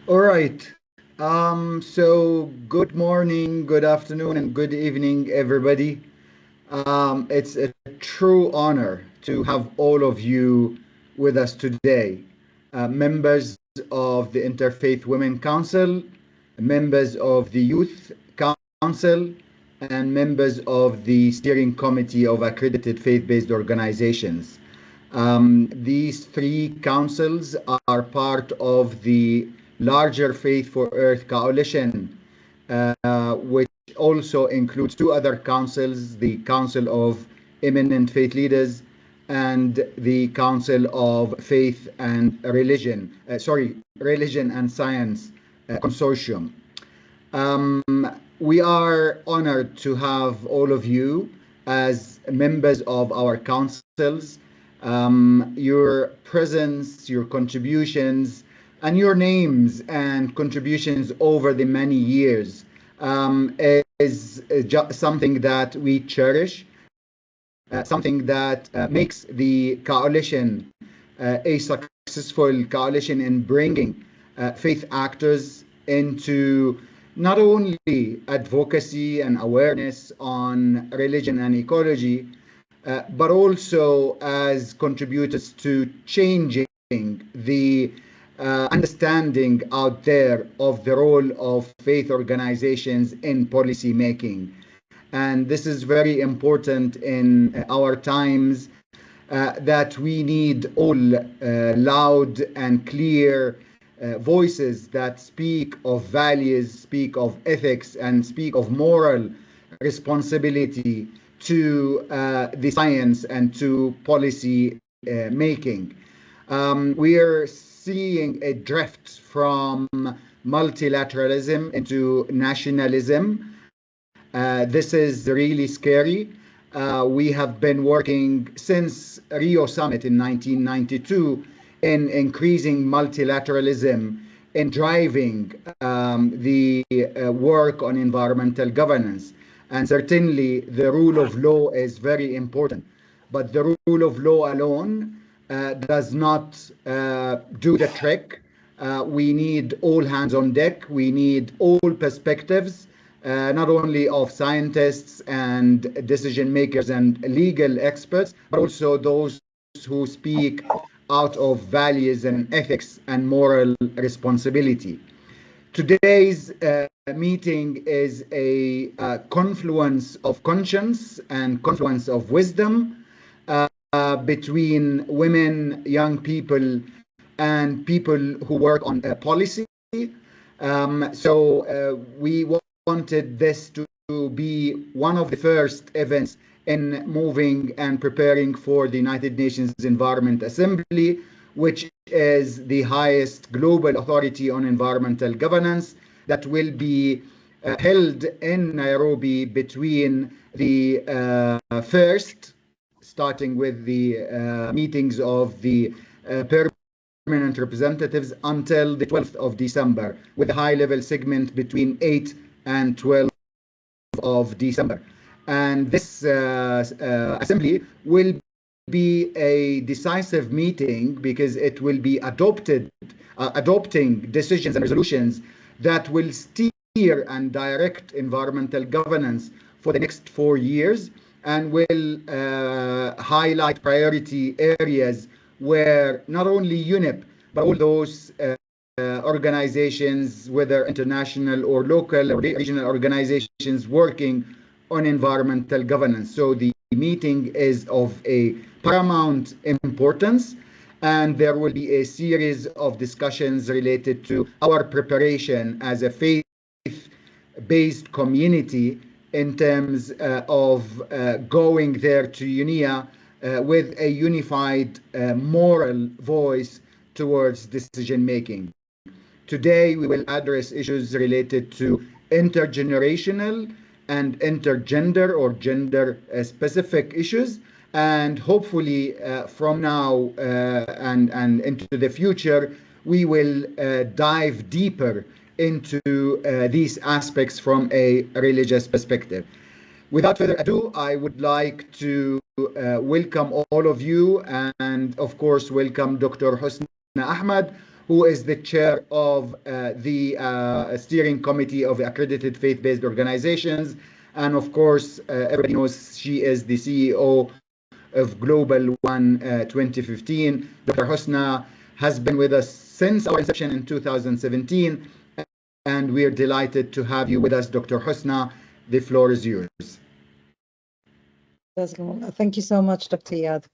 All right. So good morning, good afternoon, and good evening, everybody. It's a true honor to have all of you with us today. Members of the Interfaith Women Council, members of the Youth Council, and members of the Steering Committee of Accredited Faith-Based Organizations. These three councils are part of the larger Faith for Earth coalition, which also includes two other councils, the Council of Eminent Faith Leaders and the Council of Faith and Religion and Science Consortium. We are honored to have all of you as members of our councils. Your presence, your contributions, and your names and contributions over the many years is something that we cherish, something that makes the coalition a successful coalition in bringing faith actors into not only advocacy and awareness on religion and ecology, but also as contributors to changing the understanding out there of the role of faith organizations in policy making. And this is very important in our times that we need all loud and clear voices that speak of values, speak of ethics, and speak of moral responsibility to the science and to policy making. We are seeing a drift from multilateralism into nationalism. This is really scary. We have been working since Rio Summit in 1992 in increasing multilateralism in driving the work on environmental governance. And certainly the rule of law is very important. But the rule of law alone does not do the trick. We need all hands on deck. We need all perspectives, not only of scientists and decision makers and legal experts, but also those who speak out of values and ethics and moral responsibility. Today's meeting is a confluence of conscience and confluence of wisdom between women, young people, and people who work on policy. We wanted this to be one of the first events in moving and preparing for the United Nations Environment Assembly, which is the highest global authority on environmental governance that will be held in Nairobi between the first, starting with the meetings of the permanent representatives until the 12th of December, with a high-level segment between 8 and 12 of December. And this assembly will be a decisive meeting because it will be adopting decisions and resolutions that will steer and direct environmental governance for the next 4 years and will highlight priority areas where not only UNEP, but all those organizations, whether international or local or regional organizations working on environmental governance. So the meeting is of a paramount importance, and there will be a series of discussions related to our preparation as a faith-based community in terms of going there to UNIA with a unified moral voice towards decision making. Today we will address issues related to intergenerational and intergender or gender specific issues, and hopefully from now and into the future we will dive deeper into these aspects from a religious perspective. Without further ado, I would like to welcome all of you, and of course welcome Dr. Husna Ahmad, who is the chair of the steering committee of accredited faith-based organizations. And of course, everybody knows she is the CEO of Global One 2015. Dr. Hosna has been with us since our inception in 2017, and we're delighted to have you with us, Dr. Hosna. The floor is yours. Thank you so much, Dr. Iyad.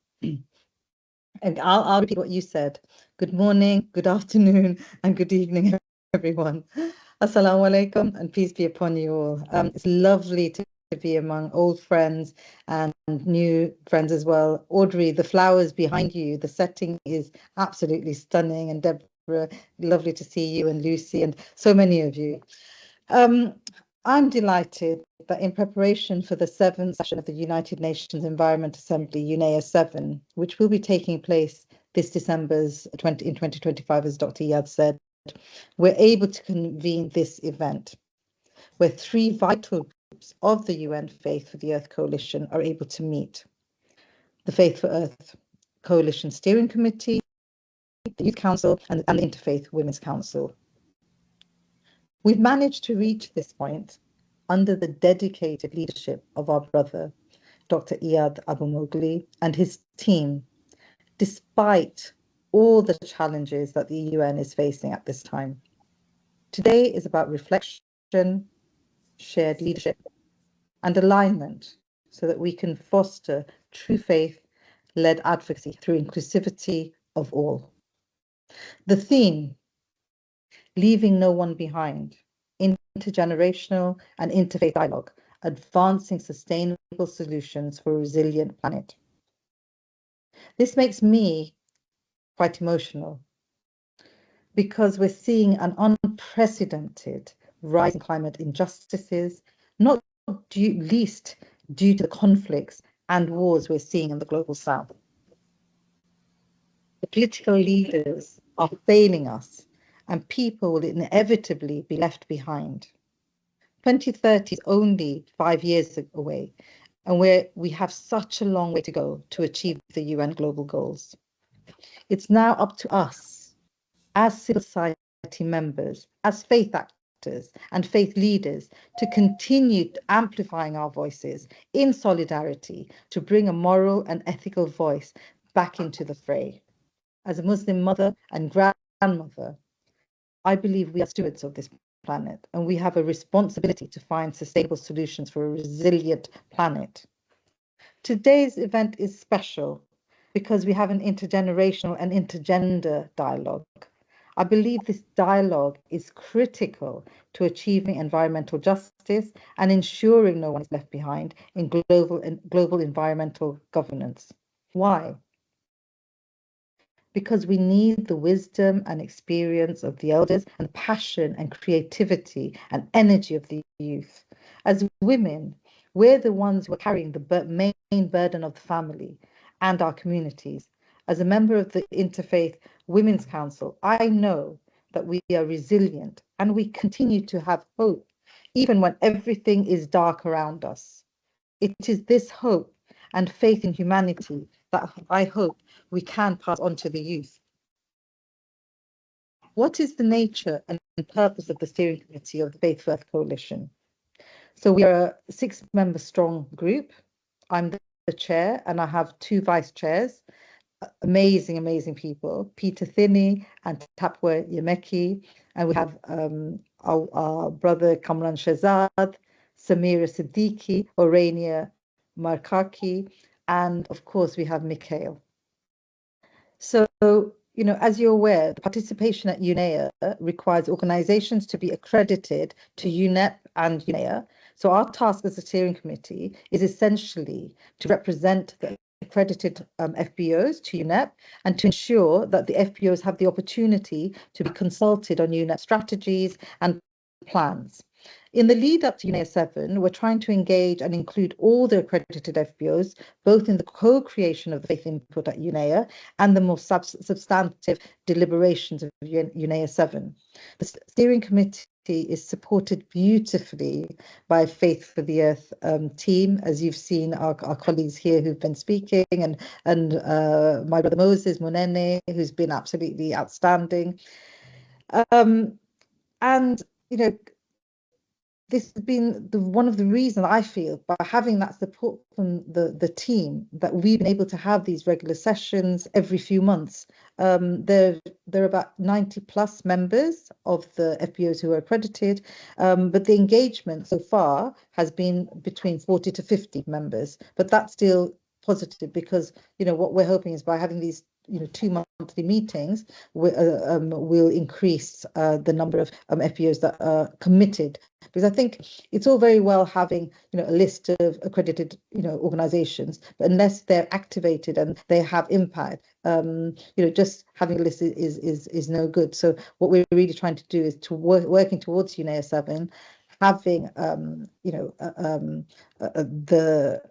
And I'll repeat what you said. Good morning, good afternoon, and good evening, everyone. Assalamu alaikum, and peace be upon you all. It's lovely to be among old friends and new friends as well. Audrey, the flowers behind you, the setting is absolutely stunning. And Deborah, lovely to see you, and Lucy, and so many of you. I'm delighted that in preparation for the 7th session of the United Nations Environment Assembly, UNEA 7, which will be taking place this December in 2025, as Dr. Iyad said, we're able to convene this event, where 3 vital groups of the UN Faith for the Earth Coalition are able to meet. The Faith for Earth Coalition Steering Committee, the Youth Council, and the Interfaith Women's Council. We've managed to reach this point under the dedicated leadership of our brother, Dr. Iyad Abu Mogli, and his team, despite all the challenges that the UN is facing at this time. Today is about reflection, shared leadership, and alignment so that we can foster true faith-led advocacy through inclusivity of all. The theme, leaving no one behind, intergenerational and interfaith dialogue, advancing sustainable solutions for a resilient planet. This makes me quite emotional because we're seeing an unprecedented rise in climate injustices, not least due to the conflicts and wars we're seeing in the global south. The political leaders are failing us, and people will inevitably be left behind. 2030 is only 5 years away, and we have such a long way to go to achieve the UN global goals. It's now up to us, as civil society members, as faith actors and faith leaders, to continue amplifying our voices in solidarity to bring a moral and ethical voice back into the fray. As a Muslim mother and grandmother, I believe we are stewards of this planet, and we have a responsibility to find sustainable solutions for a resilient planet. Today's event is special because we have an intergenerational and intergender dialogue. I believe this dialogue is critical to achieving environmental justice and ensuring no one is left behind in global environmental governance. Why? Because we need the wisdom and experience of the elders and the passion and creativity and energy of the youth. As women, we're the ones who are carrying the main burden of the family and our communities. As a member of the Interfaith Women's Council, I know that we are resilient and we continue to have hope, even when everything is dark around us. It is this hope and faith in humanity that I hope we can pass on to the youth. What is the nature and purpose of the steering committee of the Faith for Earth Coalition? So we are a 6-member strong group. I'm the chair, and I have 2 vice chairs, amazing people, Peter Thinney and Tapwa Yemeki, and we have our brother Kamran Shehzad, Samira Siddiqui, Orania Markaki, and of course we have Mikhail. So, as you're aware, the participation at UNEA requires organizations to be accredited to UNEP and UNEA. So our task as a steering committee is essentially to represent the accredited FBOs to UNEP and to ensure that the FBOs have the opportunity to be consulted on UNEP strategies and plans. In the lead up to UNEA 7, we're trying to engage and include all the accredited FBOs, both in the co-creation of the faith input at UNEA and the more substantive deliberations of UNEA 7. The steering committee is supported beautifully by Faith for the Earth team, as you've seen our colleagues here who've been speaking, and my brother Moses Munene, who's been absolutely outstanding. And you know, this has been one of the reasons I feel, by having that support from the team, that we've been able to have these regular sessions every few months. There are about 90 plus members of the FBOs who are accredited, but the engagement so far has been between 40 to 50 members. But that's still positive, because what we're hoping is by having these 2 monthly meetings, we'll increase the number of FBOs that are committed. Because I think it's all very well having a list of accredited organizations, but unless they're activated and they have impact, just having a list is no good. So what we're really trying to do is to working towards UNEA 7, having the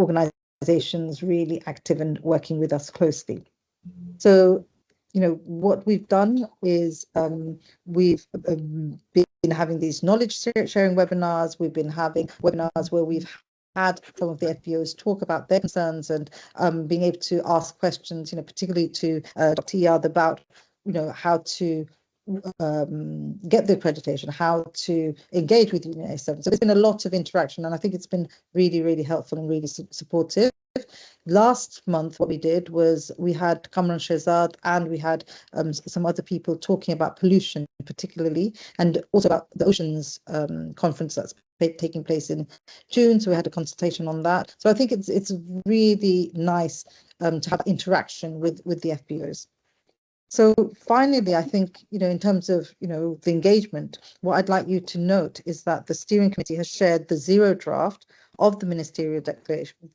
organizations really active and working with us closely. So, what we've done is we've been having these knowledge sharing webinars. We've been having webinars where we've had some of the FBOs talk about their concerns, and being able to ask questions, particularly to Dr. Iyad about, how to get the accreditation, how to engage with UNEA 7. So there's been a lot of interaction, and I think it's been really, really helpful and really supportive. Last month, what we did was we had Kamran Shehzad, and we had some other people talking about pollution, particularly, and also about the oceans conference that's taking place in June. So we had a consultation on that. So I think it's really nice to have interaction with the FBOs. So finally, I think, in terms of, the engagement, what I'd like you to note is that the steering committee has shared the zero draft of the ministerial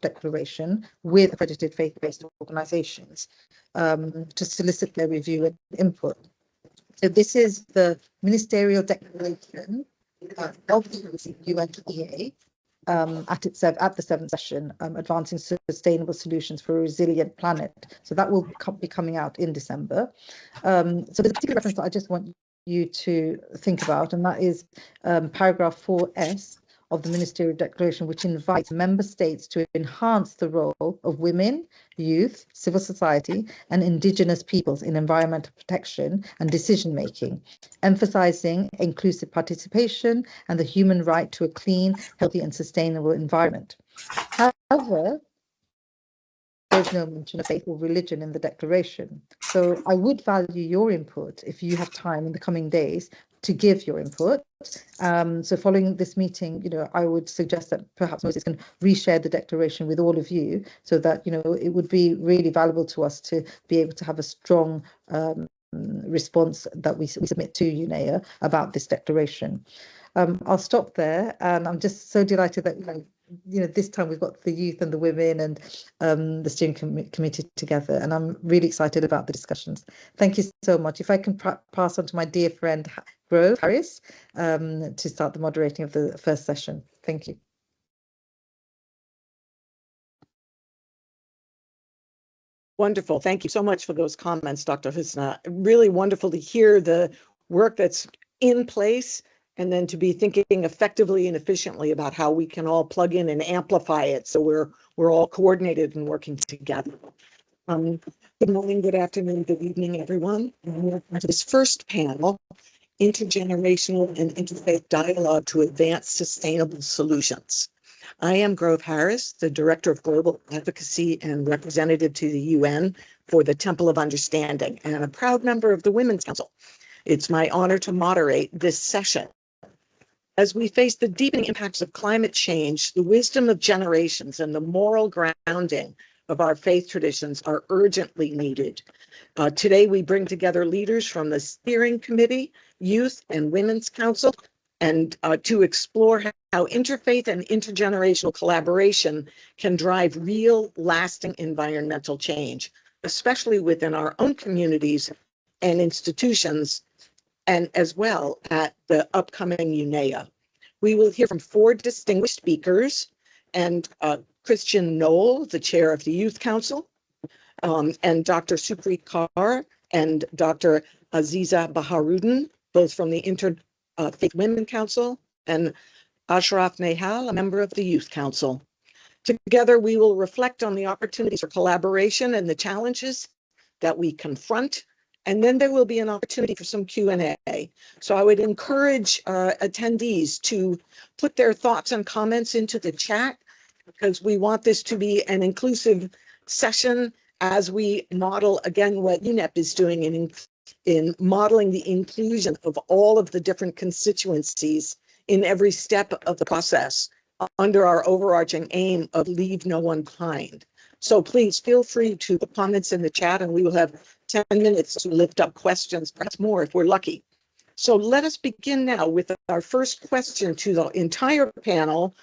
declaration with accredited faith-based organizations to solicit their review and input. So this is the ministerial declaration of the UNEA at the 7th session, advancing sustainable solutions for a resilient planet. So that will be coming out in December. So there's a particular reference that I just want you to think about, and that is paragraph 4S of the ministerial declaration, which invites member states to enhance the role of women, youth, civil society, and indigenous peoples in environmental protection and decision making, emphasizing inclusive participation and the human right to a clean, healthy, and sustainable environment. However, there's no mention of faith or religion in the declaration. So I would value your input if you have time in the coming days to give your input. So following this meeting, I would suggest that perhaps Moses can reshare the declaration with all of you, so that, it would be really valuable to us to be able to have a strong response that we submit to UNEA about this declaration. I'll stop there, and I'm just so delighted that this time we've got the youth and the women and the steering committee together, and I'm really excited about the discussions. Thank you so much. If I can pass on to my dear friend Grove Harris to start the moderating of the first session. Thank you. Wonderful. Thank you so much for those comments, Dr. Husna. Really wonderful to hear the work that's in place, and then to be thinking effectively and efficiently about how we can all plug in and amplify it, so we're all coordinated and working together. Good morning, good afternoon, good evening, everyone. Welcome to this first panel, Intergenerational and Interfaith Dialogue to Advance Sustainable Solutions. I am Grove Harris, the Director of Global Advocacy and Representative to the UN for the Temple of Understanding, and a proud member of the Women's Council. It's my honor to moderate this session. As we face the deepening impacts of climate change, the wisdom of generations and the moral grounding of our faith traditions are urgently needed. Today, we bring together leaders from the Steering Committee, Youth and Women's Council, and to explore how interfaith and intergenerational collaboration can drive real, lasting environmental change, especially within our own communities and institutions, and as well at the upcoming UNEA. We will hear from 4 distinguished speakers, and Christian Knoll, the chair of the Youth Council, and Dr. Supri Kaur and Dr. Aziza Baharuddin, both from the Faith Women Council, and Ashraf Nehal, a member of the Youth Council. Together, we will reflect on the opportunities for collaboration and the challenges that we confront, and then there will be an opportunity for some Q&A. So I would encourage attendees to put their thoughts and comments into the chat, because we want this to be an inclusive session as we model, again, what UNEP is doing in modeling the inclusion of all of the different constituencies in every step of the process under our overarching aim of leave no one behind. So please feel free to put comments in the chat, and we will have 10 minutes to lift up questions, perhaps more if we're lucky. So let us begin now with our first question to the entire panel,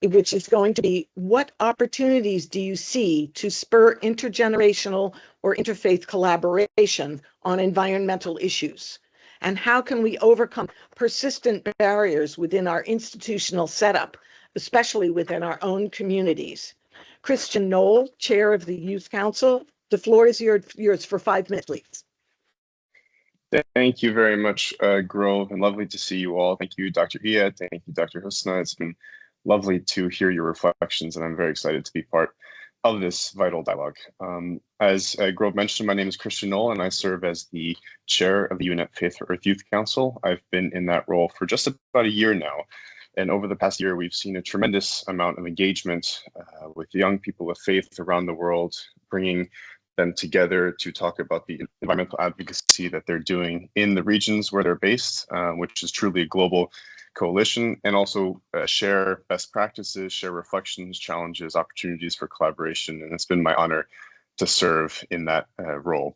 which is going to be, what opportunities do you see to spur intergenerational or interfaith collaboration on environmental issues? And how can we overcome persistent barriers within our institutional setup, especially within our own communities? Christian Knoll, Chair of the Youth Council, the floor is yours for 5 minutes, please. Thank you very much, Grove, and lovely to see you all. Thank you, Dr. Iyad. Thank you, Dr. Husna. It's been lovely to hear your reflections, and I'm very excited to be part of this vital dialogue. As Grove mentioned, my name is Christian Knoll, and I serve as the chair of the UNEP Faith for Earth Youth Council. I've been in that role for just about a year now. And over the past year, we've seen a tremendous amount of engagement with young people of faith around the world, bringing them together to talk about the environmental advocacy that they're doing in the regions where they're based, which is truly a global coalition, and also share best practices, share reflections, challenges, opportunities for collaboration. And it's been my honor to serve in that role.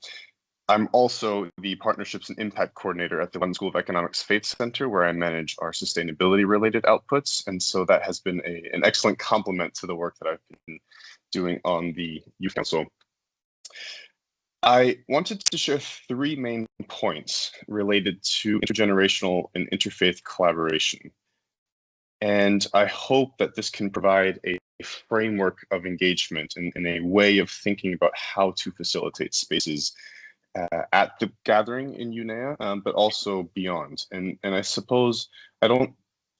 I'm also the Partnerships and Impact Coordinator at the London School of Economics Faith Center, where I manage our sustainability-related outputs. And so that has been an excellent complement to the work that I've been doing on the Youth Council. I wanted to share 3 main points related to intergenerational and interfaith collaboration. And I hope that this can provide a framework of engagement and a way of thinking about how to facilitate spaces at the gathering in UNEA, but also beyond. And I suppose I don't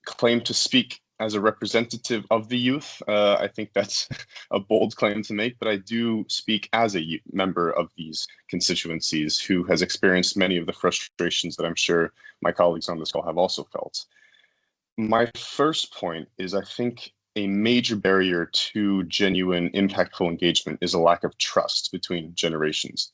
claim to speak as a representative of the youth. I think that's a bold claim to make, but I do speak as a member of these constituencies who has experienced many of the frustrations that I'm sure my colleagues on this call have also felt. My first point is, I think a major barrier to genuine, impactful engagement is a lack of trust between generations.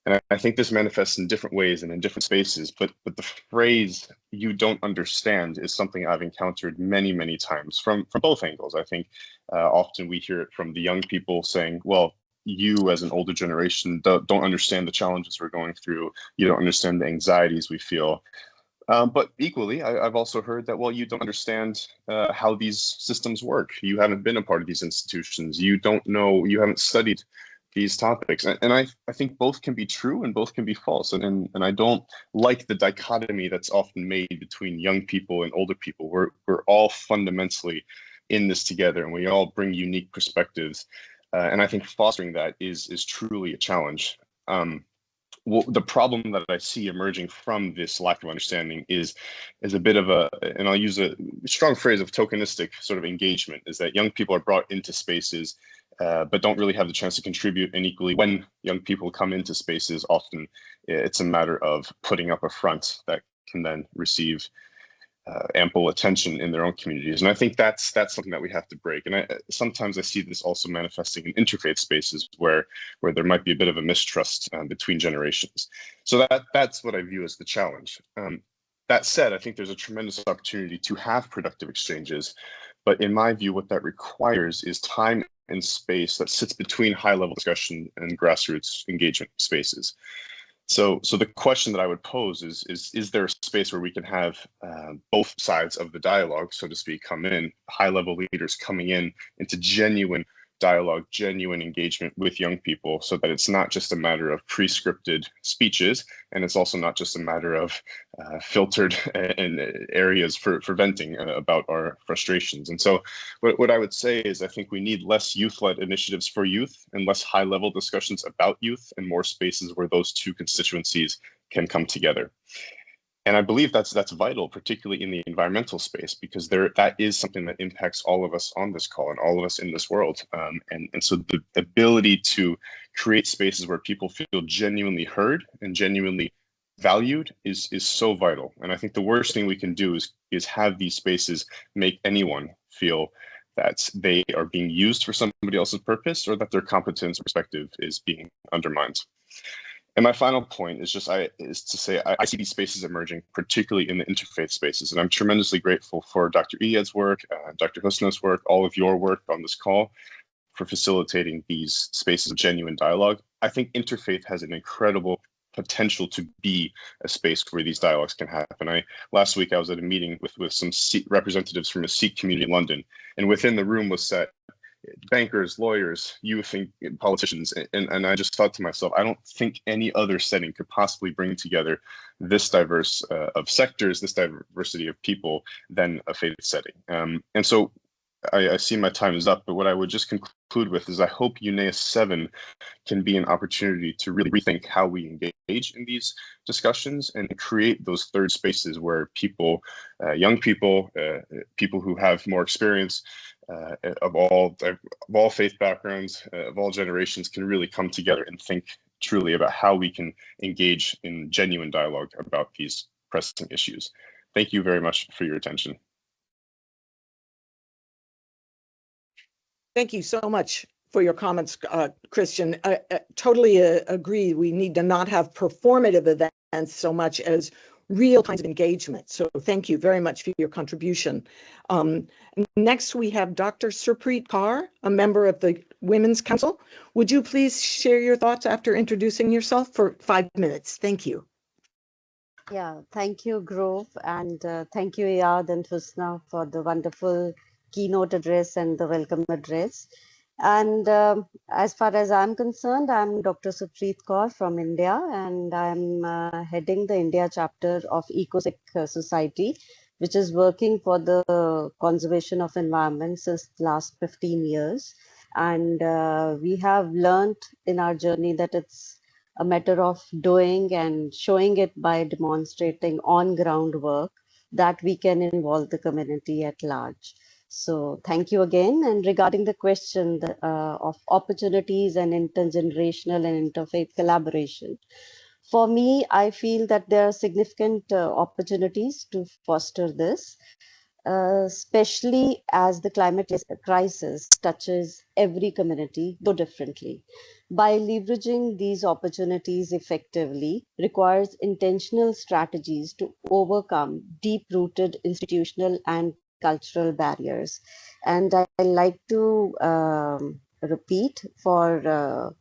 And I think this manifests in different ways and in different spaces, but the phrase "you don't understand" is something I've encountered many, many times from both angles. I think often we hear it from the young people saying, well, you as an older generation don't understand the challenges we're going through. You don't understand the anxieties we feel. But equally, I've also heard that, well, you don't understand how these systems work. You haven't been a part of these institutions. You don't know, you haven't studied these topics. And I think both can be true and both can be false. And I don't like the dichotomy that's often made between young people and older people. We're all fundamentally in this together, and we all bring unique perspectives. And I think fostering that is truly a challenge. Well, the problem that I see emerging from this lack of understanding is a bit of a, and I'll use a strong phrase of tokenistic sort of engagement, is that young people are brought into spaces but don't really have the chance to contribute. And equally, when young people come into spaces, often it's a matter of putting up a front that can then receive ample attention in their own communities. And I think that's something that we have to break. And sometimes I see this also manifesting in interfaith spaces where there might be a bit of a mistrust between generations. So that's what I view as the challenge. That said, I think there's a tremendous opportunity to have productive exchanges. But in my view, what that requires is time and space that sits between high-level discussion and grassroots engagement spaces. So the question that I would pose is there a space where we can have both sides of the dialogue, so to speak, come in, high-level leaders coming in into genuine dialogue, genuine engagement with young people, so that it's not just a matter of pre-scripted speeches, and it's also not just a matter of filtered areas for venting about our frustrations. And so what I would say is I think we need less youth-led initiatives for youth and less high-level discussions about youth, and more spaces where those two constituencies can come together. And I believe that's vital, particularly in the environmental space, because that is something that impacts all of us on this call and all of us in this world. And so the ability to create spaces where people feel genuinely heard and genuinely valued is so vital. And I think the worst thing we can do is have these spaces make anyone feel that they are being used for somebody else's purpose, or that their competence or perspective is being undermined. And my final point is to say I see these spaces emerging, particularly in the interfaith spaces. And I'm tremendously grateful for Dr. Iyad's work, Dr. Husna's work, all of your work on this call for facilitating these spaces of genuine dialogue. I think interfaith has an incredible potential to be a space where these dialogues can happen. Last week I was at a meeting with some Sikh representatives from a Sikh community in London, and within the room was set bankers, lawyers, youth, and politicians. And I just thought to myself, I don't think any other setting could possibly bring together this diverse of sectors, this diversity of people than a faith setting. And so I see my time is up, but what I would just conclude with is I hope UNEA 7 can be an opportunity to really rethink how we engage in these discussions and create those third spaces where people, young people, people who have more experience, of all faith backgrounds, of all generations, can really come together and think truly about how we can engage in genuine dialogue about these pressing issues. Thank you very much for your attention. Thank you so much for your comments, Christian. I totally agree. We need to not have performative events so much as real kinds of engagement. So thank you very much for your contribution. Next, we have Dr. Surpreet Kaur, a member of the Women's Council. Would you please share your thoughts after introducing yourself for 5 minutes? Thank you. Yeah, thank you, Grove, and thank you, Iyad and Husna, for the wonderful keynote address and the welcome address. And as far as I'm concerned, I'm Dr. Surpreet Kaur from India, and I'm heading the India chapter of EcoSikh Society, which is working for the conservation of environment since the last 15 years. And we have learned in our journey that it's a matter of doing and showing it by demonstrating on-ground work that we can involve the community at large. So thank you again. And regarding the question of opportunities and intergenerational and interfaith collaboration, for me, I feel that there are significant opportunities to foster this, especially as the climate crisis touches every community so differently. By leveraging these opportunities effectively requires intentional strategies to overcome deep-rooted institutional and cultural barriers. And I like to repeat for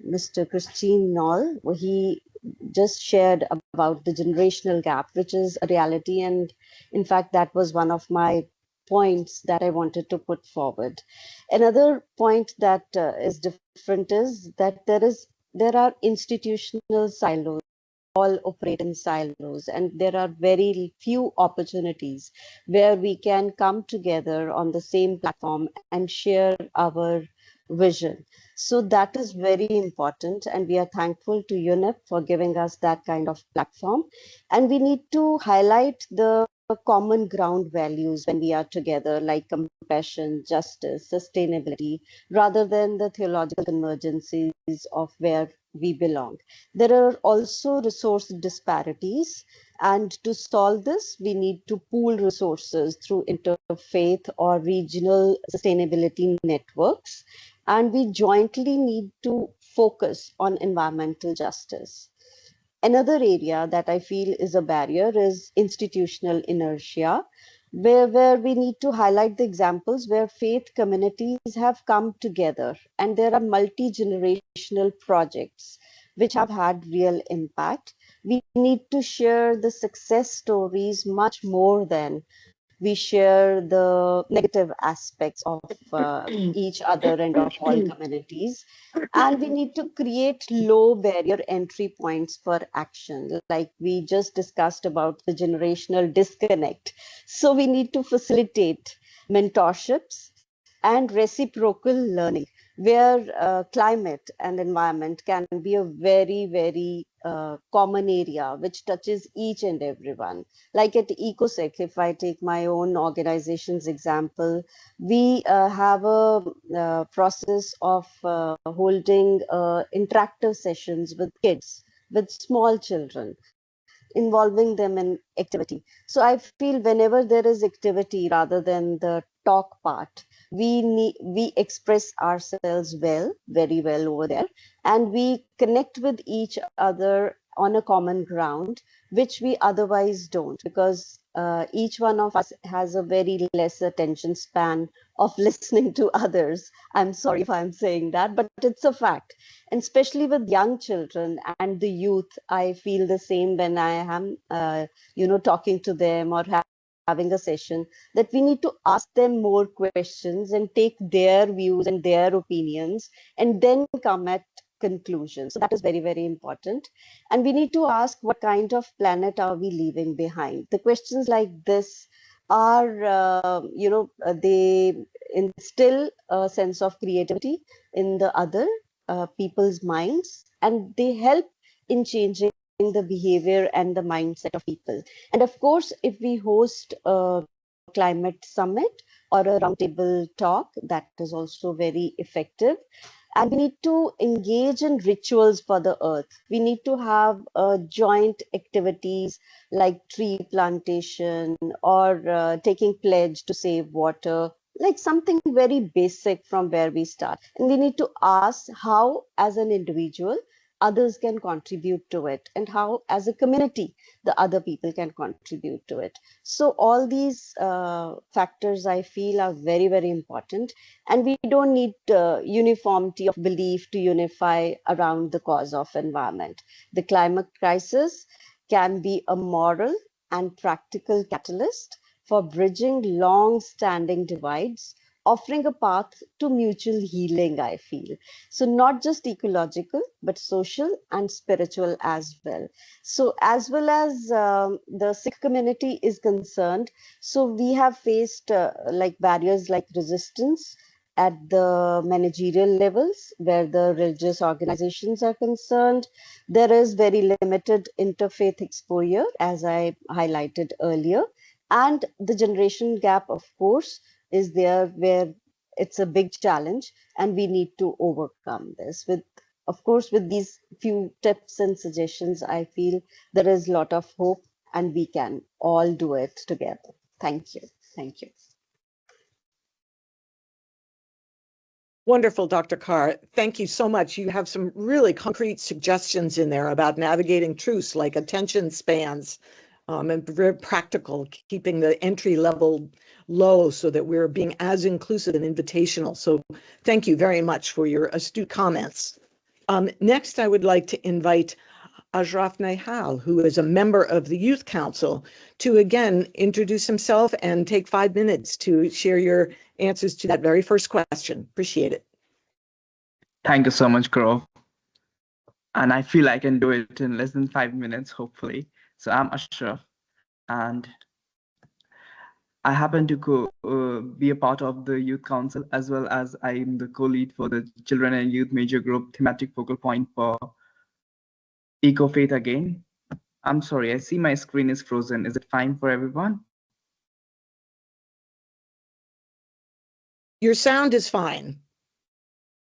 Mr. Christine Knoll, he just shared about the generational gap, which is a reality. And in fact, that was one of my points that I wanted to put forward. Another point that is different is that there are institutional silos. All operate in silos, and there are very few opportunities where we can come together on the same platform and share our vision. So that is very important, and we are thankful to UNEP for giving us that kind of platform. And we need to highlight the common ground values when we are together, like compassion, justice, sustainability, rather than the theological convergences of where we belong. There are also resource disparities, and to solve this, we need to pool resources through interfaith or regional sustainability networks, and we jointly need to focus on environmental justice. Another area that I feel is a barrier is institutional inertia, where we need to highlight the examples where faith communities have come together and there are multi-generational projects which have had real impact. We need to share the success stories much more than we share the negative aspects of each other and of all communities. And we need to create low barrier entry points for action, like we just discussed about the generational disconnect. So we need to facilitate mentorships and reciprocal learning, where climate and environment can be a very, very common area which touches each and everyone. Like at EcoSec, if I take my own organization's example, we have a process of holding interactive sessions with kids, with small children, involving them in activity. So I feel whenever there is activity rather than the talk part, we express ourselves well, very well over there, and we connect with each other on a common ground, which we otherwise don't, because each one of us has a very less attention span of listening to others. I'm sorry if I'm saying that, but it's a fact. And especially with young children and the youth, I feel the same when I am talking to them or having a session, that we need to ask them more questions and take their views and their opinions and then come at conclusions. So that is very, very important. And we need to ask, what kind of planet are we leaving behind? The questions like this are they instill a sense of creativity in the other people's minds, and they help in changing the behavior and the mindset of people. And of course, if we host a climate summit or a roundtable talk, that is also very effective. And we need to engage in rituals for the earth. We need to have joint activities like tree plantation or taking pledge to save water, like something very basic from where we start. And we need to ask how, as an individual, others can contribute to it, and how, as a community, the other people can contribute to it. So all these factors, I feel, are very, very important. And we don't need uniformity of belief to unify around the cause of environment. The climate crisis can be a moral and practical catalyst for bridging long-standing divides, offering a path to mutual healing, I feel. So not just ecological, but social and spiritual as well. So as well as the Sikh community is concerned, so we have faced like barriers like resistance at the managerial levels where the religious organizations are concerned. There is very limited interfaith exposure, as I highlighted earlier. And the generation gap, of course, is there, where it's a big challenge, and we need to overcome this. With, of course, with these few tips and suggestions, I feel there is a lot of hope, and we can all do it together. Thank you. Thank you. Wonderful, Dr. Carr. Thank you so much. You have some really concrete suggestions in there about navigating truths like attention spans, and very practical, keeping the entry level low so that we're being as inclusive and invitational. So thank you very much for your astute comments. Next, I would like to invite Ashraf Nehal, who is a member of the Youth Council, to again introduce himself and take 5 minutes to share your answers to that very first question. Appreciate it. Thank you so much, Grove. And I feel I can do it in less than 5 minutes, hopefully. So I'm Ashraf, and I happen to be a part of the Youth Council, as well as I'm the co-lead for the Children and Youth Major Group thematic focal point for Eco-Faith again. I'm sorry, I see my screen is frozen. Is it fine for everyone? Your sound is fine.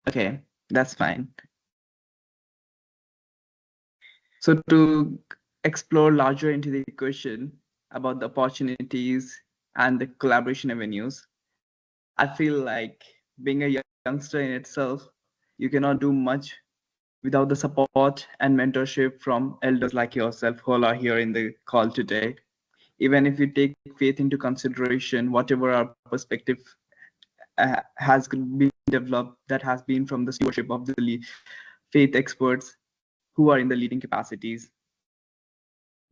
Okay, that's fine. So to explore larger into the question about the opportunities and the collaboration avenues, I feel like being a youngster in itself, you cannot do much without the support and mentorship from elders like yourself who are here in the call today. Even if you take faith into consideration, whatever our perspective has been developed, that has been from the stewardship of the faith experts who are in the leading capacities.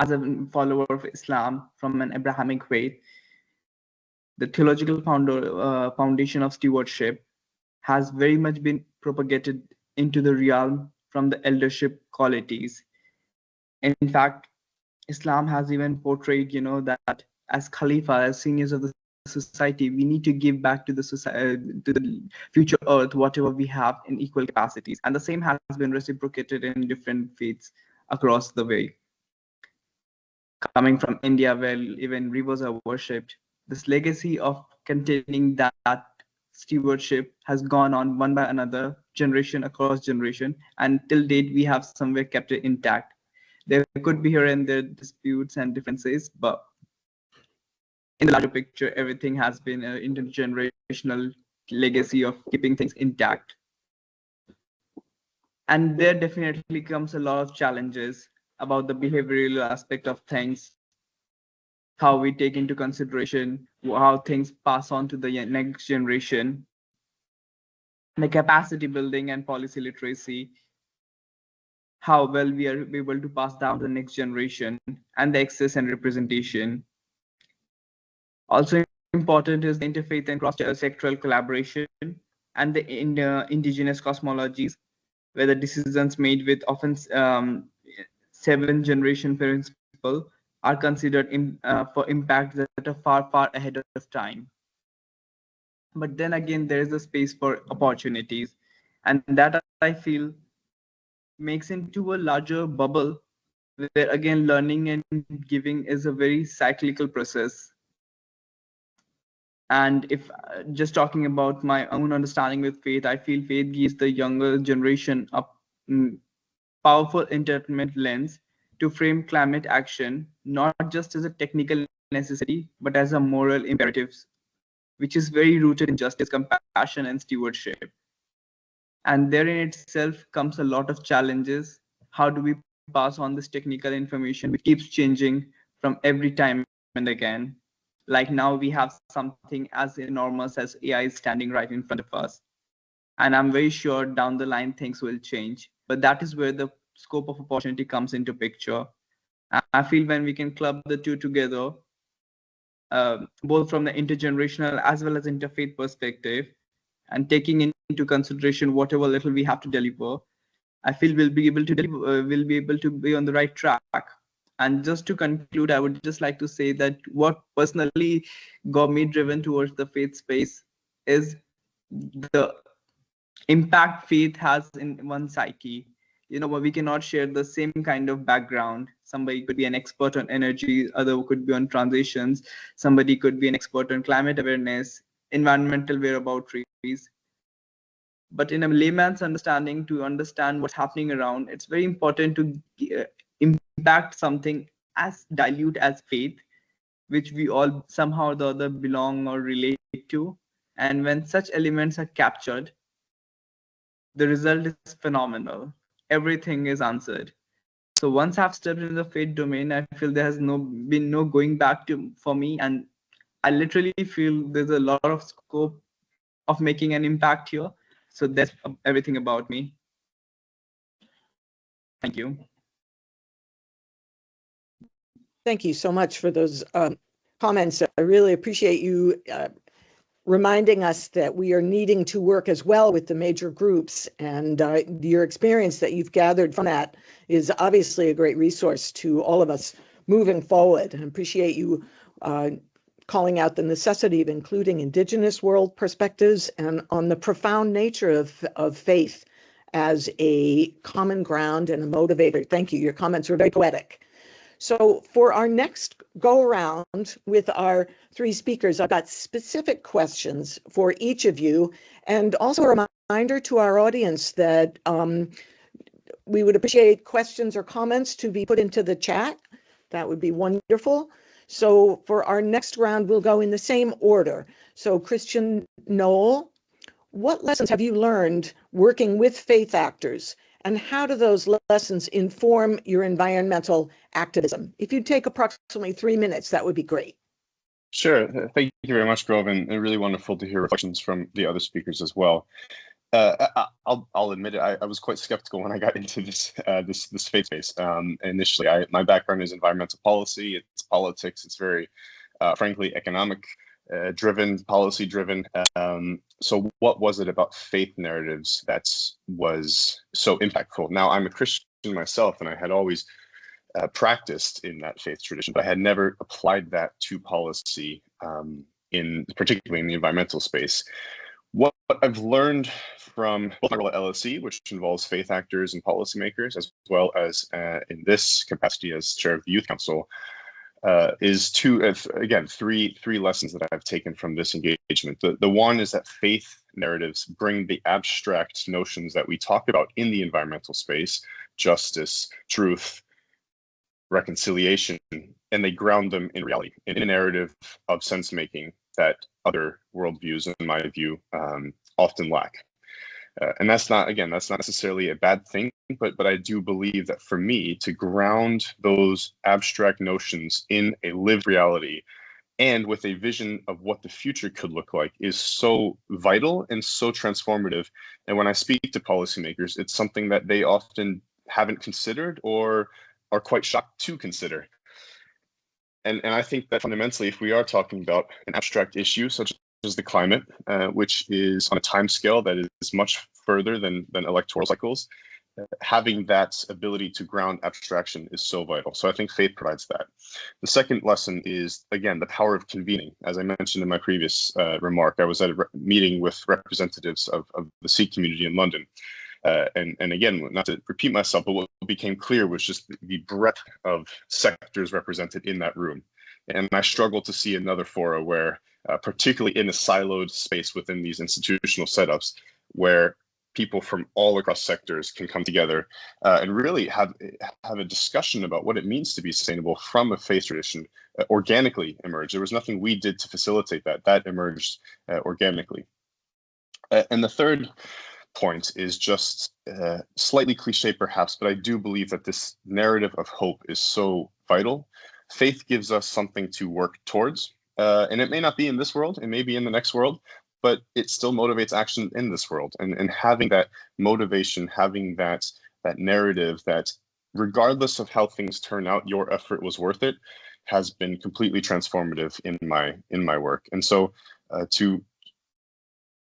As a follower of Islam from an Abrahamic faith, the theological foundation of stewardship has very much been propagated into the realm from the eldership qualities. In fact, Islam has even portrayed, that as Khalifa, as seniors of the society, we need to give back to the society, to the future earth, whatever we have in equal capacities. And the same has been reciprocated in different faiths across the way. Coming from India, where even rivers are worshipped, this legacy of containing that stewardship has gone on one by another, generation across generation, and till date we have somewhere kept it intact. There could be here and there disputes and differences, but in the larger picture, everything has been an intergenerational legacy of keeping things intact. And there definitely comes a lot of challenges about the behavioral aspect of things, how we take into consideration how things pass on to the next generation, the capacity building and policy literacy, how well we are able to pass down to the next generation, and the access and representation. Also important is the interfaith and cross-sectoral collaboration and the indigenous cosmologies, where the decisions made with often 7th-generation principle are considered for impact that are far, far ahead of time. But then again, there is a space for opportunities, and that I feel makes into a larger bubble where again learning and giving is a very cyclical process. And if just talking about my own understanding with faith, I feel faith gives the younger generation a powerful entertainment lens to frame climate action, not just as a technical necessity, but as a moral imperative, which is very rooted in justice, compassion, and stewardship. And there in itself comes a lot of challenges. How do we pass on this technical information, which keeps changing from every time and again? Like now we have something as enormous as AI standing right in front of us. And I'm very sure down the line things will change. But that is where the scope of opportunity comes into picture. I feel when we can club the two together, both from the intergenerational as well as interfaith perspective, and taking into consideration whatever little we have to deliver, I feel we'll be able to be on the right track. And just to conclude, I would just like to say that what personally got me driven towards the faith space is the impact faith has in one psyche. You know, we cannot share the same kind of background. Somebody could be an expert on energy, other could be on transitions, somebody could be an expert on climate awareness, environmental whereabouts. But in a layman's understanding, to understand what's happening around, it's very important to impact something as dilute as faith, which we all somehow or the other belong or relate to. And when such elements are captured, the result is phenomenal. Everything is answered. So once I've stepped into the faith domain, I feel there has been no going back for me. And I literally feel there's a lot of scope of making an impact here. So that's everything about me. Thank you. Thank you so much for those comments. I really appreciate you reminding us that we are needing to work as well with the major groups, and your experience that you've gathered from that is obviously a great resource to all of us moving forward. And appreciate you calling out the necessity of including Indigenous world perspectives and on the profound nature of faith as a common ground and a motivator. Thank you. Your comments were very poetic. So for our next go around with our three speakers, I've got specific questions for each of you, and also a reminder to our audience that we would appreciate questions or comments to be put into the chat. That would be wonderful. So for our next round, we'll go in the same order. So Christian Noel, what lessons have you learned working with faith actors? And how do those lessons inform your environmental activism? If you'd take approximately 3 minutes, that would be great. Sure. Thank you very much, Grove, and really wonderful to hear reflections from the other speakers as well. I'll admit it. I was quite skeptical when I got into this faith space. Initially, my background is environmental policy. It's politics. It's very, frankly, economic driven, policy driven. So what was it about faith narratives that was so impactful? Now, I'm a Christian myself, and I had always practiced in that faith tradition, but I had never applied that to policy particularly in the environmental space. What I've learned from both my role at LSE, which involves faith actors and policymakers, as well as in this capacity as chair of the Youth Council, is three lessons that I've taken from this engagement. The one is that faith narratives bring the abstract notions that we talk about in the environmental space, justice, truth, reconciliation, and they ground them in reality, in a narrative of sense making that other worldviews, in my view, often lack. And that's not necessarily a bad thing, but I do believe that for me, to ground those abstract notions in a lived reality and with a vision of what the future could look like is so vital and so transformative. And when I speak to policymakers, it's something that they often haven't considered or are quite shocked to consider. And I think that fundamentally, if we are talking about an abstract issue such as the climate, which is on a time scale that is much further than electoral cycles, having that ability to ground abstraction is so vital. So I think faith provides that. The second lesson is, again, the power of convening. As I mentioned in my previous remark, I was at a meeting with representatives of the Sikh community in London. And again, not to repeat myself, but what became clear was just the breadth of sectors represented in that room. And I struggle to see another fora where, particularly in a siloed space within these institutional setups, where people from all across sectors can come together and really have a discussion about what it means to be sustainable from a faith tradition organically emerge. There was nothing we did to facilitate that. That emerged organically. And the third point is just slightly cliche perhaps, but I do believe that this narrative of hope is so vital. Faith gives us something to work towards, and it may not be in this world, it may be in the next world, but it still motivates action in this world. And having that motivation, having that narrative that regardless of how things turn out, your effort was worth it, has been completely transformative in my work. And so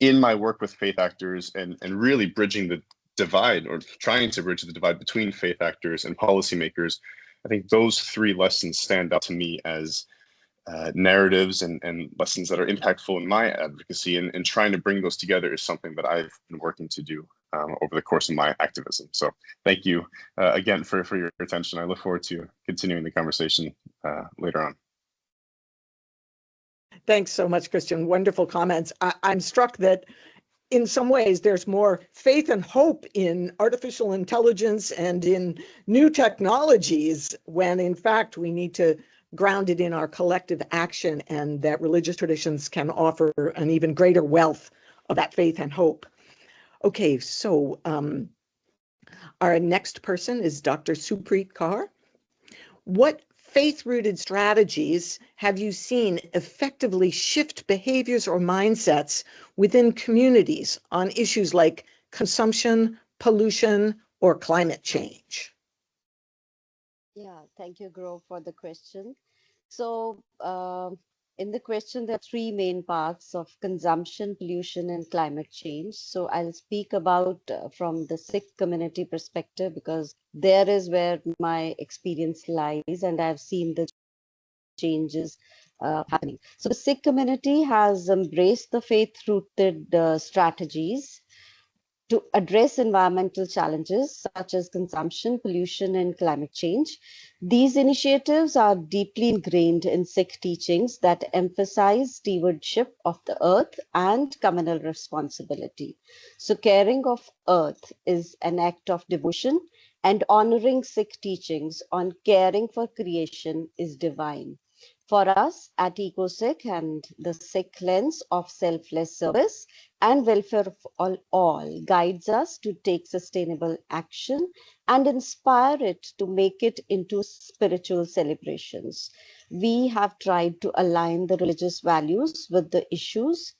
in my work with faith actors and really bridging the divide, or trying to bridge the divide between faith actors and policymakers, I think those three lessons stand out to me as narratives and lessons that are impactful in my advocacy, and trying to bring those together is something that I've been working to do over the course of my activism. So thank you again for your attention. I look forward to continuing the conversation later on. Thanks so much, Christian. Wonderful comments. I'm struck that in some ways there's more faith and hope in artificial intelligence and in new technologies, when in fact we need to ground it in our collective action, and that religious traditions can offer an even greater wealth of that faith and hope. Okay, so our next person is Dr. Supreet Kaur. What faith-rooted strategies have you seen effectively shift behaviors or mindsets within communities on issues like consumption, pollution, or climate change? Yeah, thank you, Grove, for the question. So in the question, there are three main parts of consumption, pollution, and climate change. So I'll speak about from the Sikh community perspective, because there is where my experience lies, and I've seen the changes happening. So the Sikh community has embraced the faith-rooted strategies to address environmental challenges such as consumption, pollution, and climate change. These initiatives are deeply ingrained in Sikh teachings that emphasize stewardship of the earth and communal responsibility. So caring of earth is an act of devotion, and honoring Sikh teachings on caring for creation is divine. For us at EcoSikh and the Sikh lens of selfless service and welfare of all guides us to take sustainable action and inspire it to make it into spiritual celebrations. We have tried to align the religious values with the issues,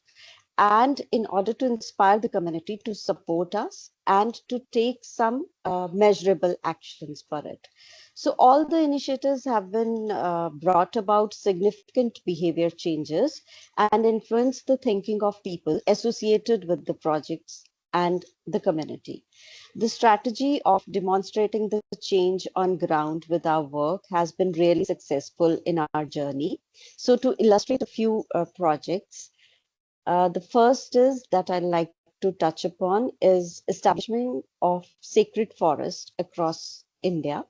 and in order to inspire the community to support us and to take some measurable actions for it. So all the initiatives have been brought about significant behavior changes and influenced the thinking of people associated with the projects and the community. The strategy of demonstrating the change on ground with our work has been really successful in our journey. So to illustrate a few projects, the first is that I'd like to touch upon is establishment of sacred forest across India.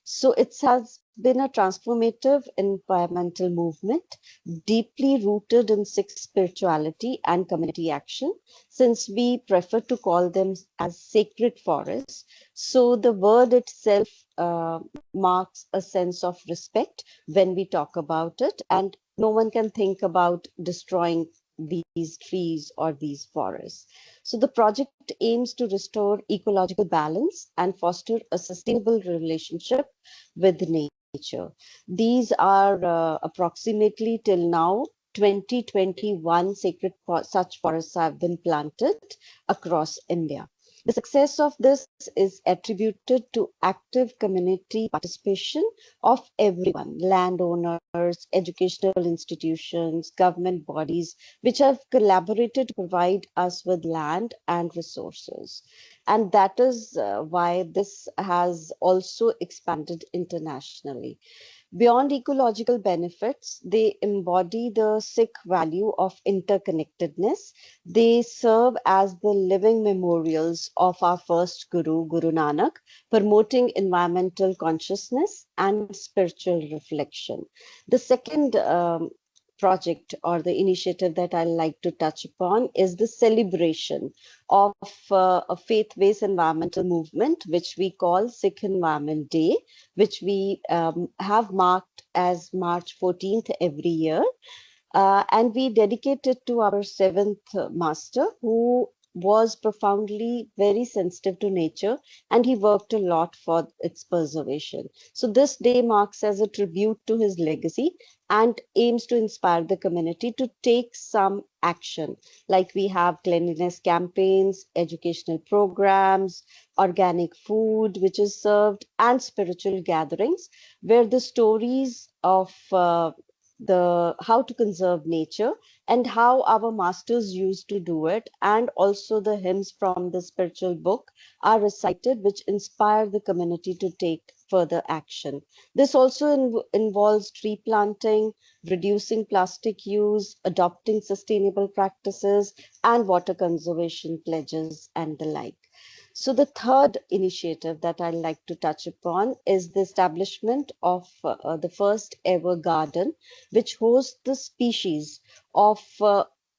So it has been a transformative environmental movement, deeply rooted in Sikh spirituality and community action, since we prefer to call them as sacred forests. So the word itself marks a sense of respect when we talk about it, and no one can think about destroying these trees or these forests. So the project aims to restore ecological balance and foster a sustainable relationship with nature. These are approximately till now 2021 such forests have been planted across India. The success of this is attributed to active community participation of everyone, landowners, educational institutions, government bodies, which have collaborated to provide us with land and resources. And that is why this has also expanded internationally. Beyond ecological benefits, they embody the Sikh value of interconnectedness. They serve as the living memorials of our first Guru, Guru Nanak, promoting environmental consciousness and spiritual reflection. The second project or the initiative that I like to touch upon is the celebration of a faith-based environmental movement, which we call Sikh Environment Day, which we have marked as March 14th every year. And we dedicate it to our seventh master, who was profoundly very sensitive to nature, and he worked a lot for its preservation. So this day marks as a tribute to his legacy and aims to inspire the community to take some action. Like we have cleanliness campaigns, educational programs, organic food which is served, and spiritual gatherings where the stories of the how to conserve nature and how our masters used to do it, and also the hymns from the spiritual book are recited, which inspire the community to take further action. This also involves tree planting, reducing plastic use, adopting sustainable practices, and water conservation pledges and the like. So the third initiative that I'd like to touch upon is the establishment of the first ever garden, which hosts the species of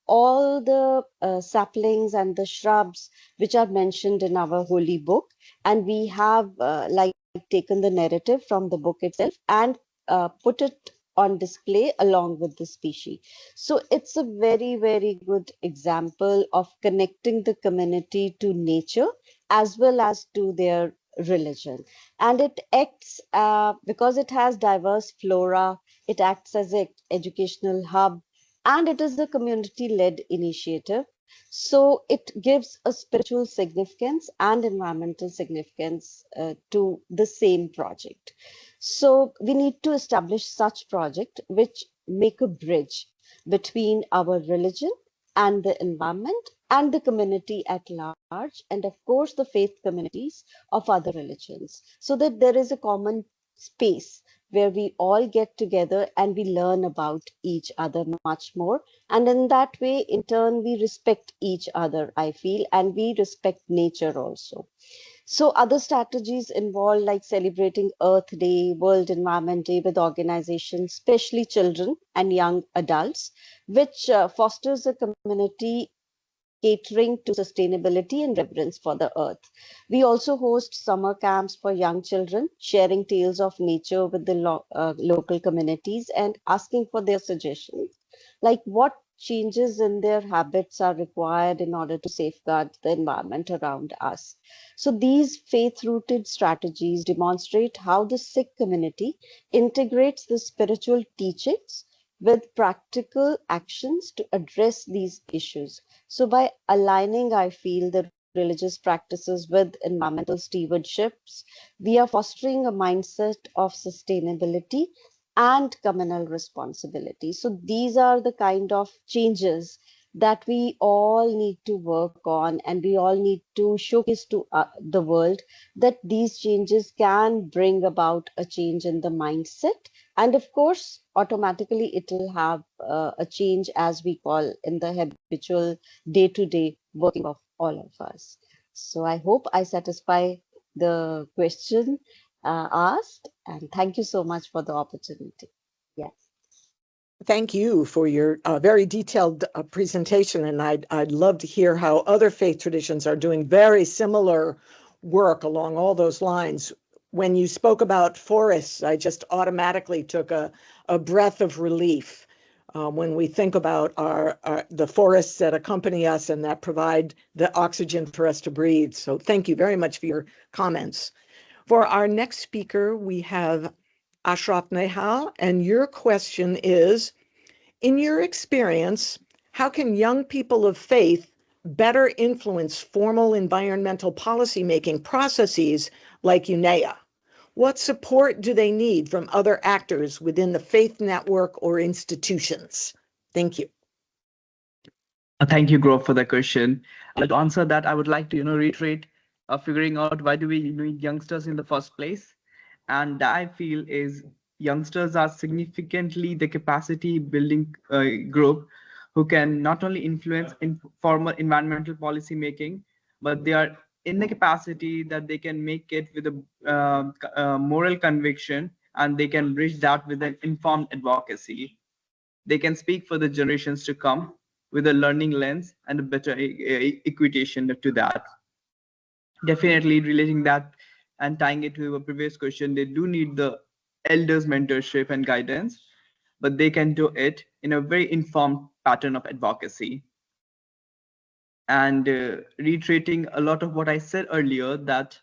all the saplings and the shrubs which are mentioned in our holy book. And we have taken the narrative from the book itself and put it on display along with the species. So it's a very, very good example of connecting the community to nature as well as to their religion. And it acts, because it has diverse flora, it acts as an educational hub, and it is a community-led initiative. So it gives a spiritual significance and environmental significance to the same project. So we need to establish such project which make a bridge between our religion and the environment and the community at large, and of course the faith communities of other religions, so that there is a common space where we all get together and we learn about each other much more. And in that way, in turn, we respect each other, I feel, and we respect nature also. So other strategies involve like celebrating Earth Day, World Environment Day with organizations, especially children and young adults, which fosters a community catering to sustainability and reverence for the earth. We also host summer camps for young children, sharing tales of nature with the local communities and asking for their suggestions, like what changes in their habits are required in order to safeguard the environment around us. So these faith-rooted strategies demonstrate how the Sikh community integrates the spiritual teachings with practical actions to address these issues. So by aligning, I feel, the religious practices with environmental stewardships, we are fostering a mindset of sustainability and communal responsibility. So these are the kind of changes that we all need to work on, and we all need to showcase to the world that these changes can bring about a change in the mindset. And of course, automatically it will have a change, as we call, in the habitual day-to-day working of all of us. So I hope I satisfy the question asked, and thank you so much for the opportunity. Yes. Thank you for your very detailed presentation, and I'd love to hear how other faith traditions are doing very similar work along all those lines. When you spoke about forests, I just automatically took a breath of relief when we think about the forests that accompany us and that provide the oxygen for us to breathe. So thank you very much for your comments. For our next speaker, we have Ashraf Nehal, and your question is, in your experience, how can young people of faith better influence formal environmental policymaking processes like UNEA? What support do they need from other actors within the faith network or institutions? Thank you. Thank you, Grove, for the question. To answer that, I would like to reiterate figuring out why do we need youngsters in the first place. And I feel is youngsters are significantly the capacity building group who can not only influence formal environmental policy making, but they are in the capacity that they can make it with a moral conviction, and they can bridge that with an informed advocacy. They can speak for the generations to come with a learning lens and a better equitation to that. Definitely relating that and tying it to a previous question, they do need the elders' mentorship and guidance, but they can do it in a very informed pattern of advocacy. And reiterating a lot of what I said earlier, that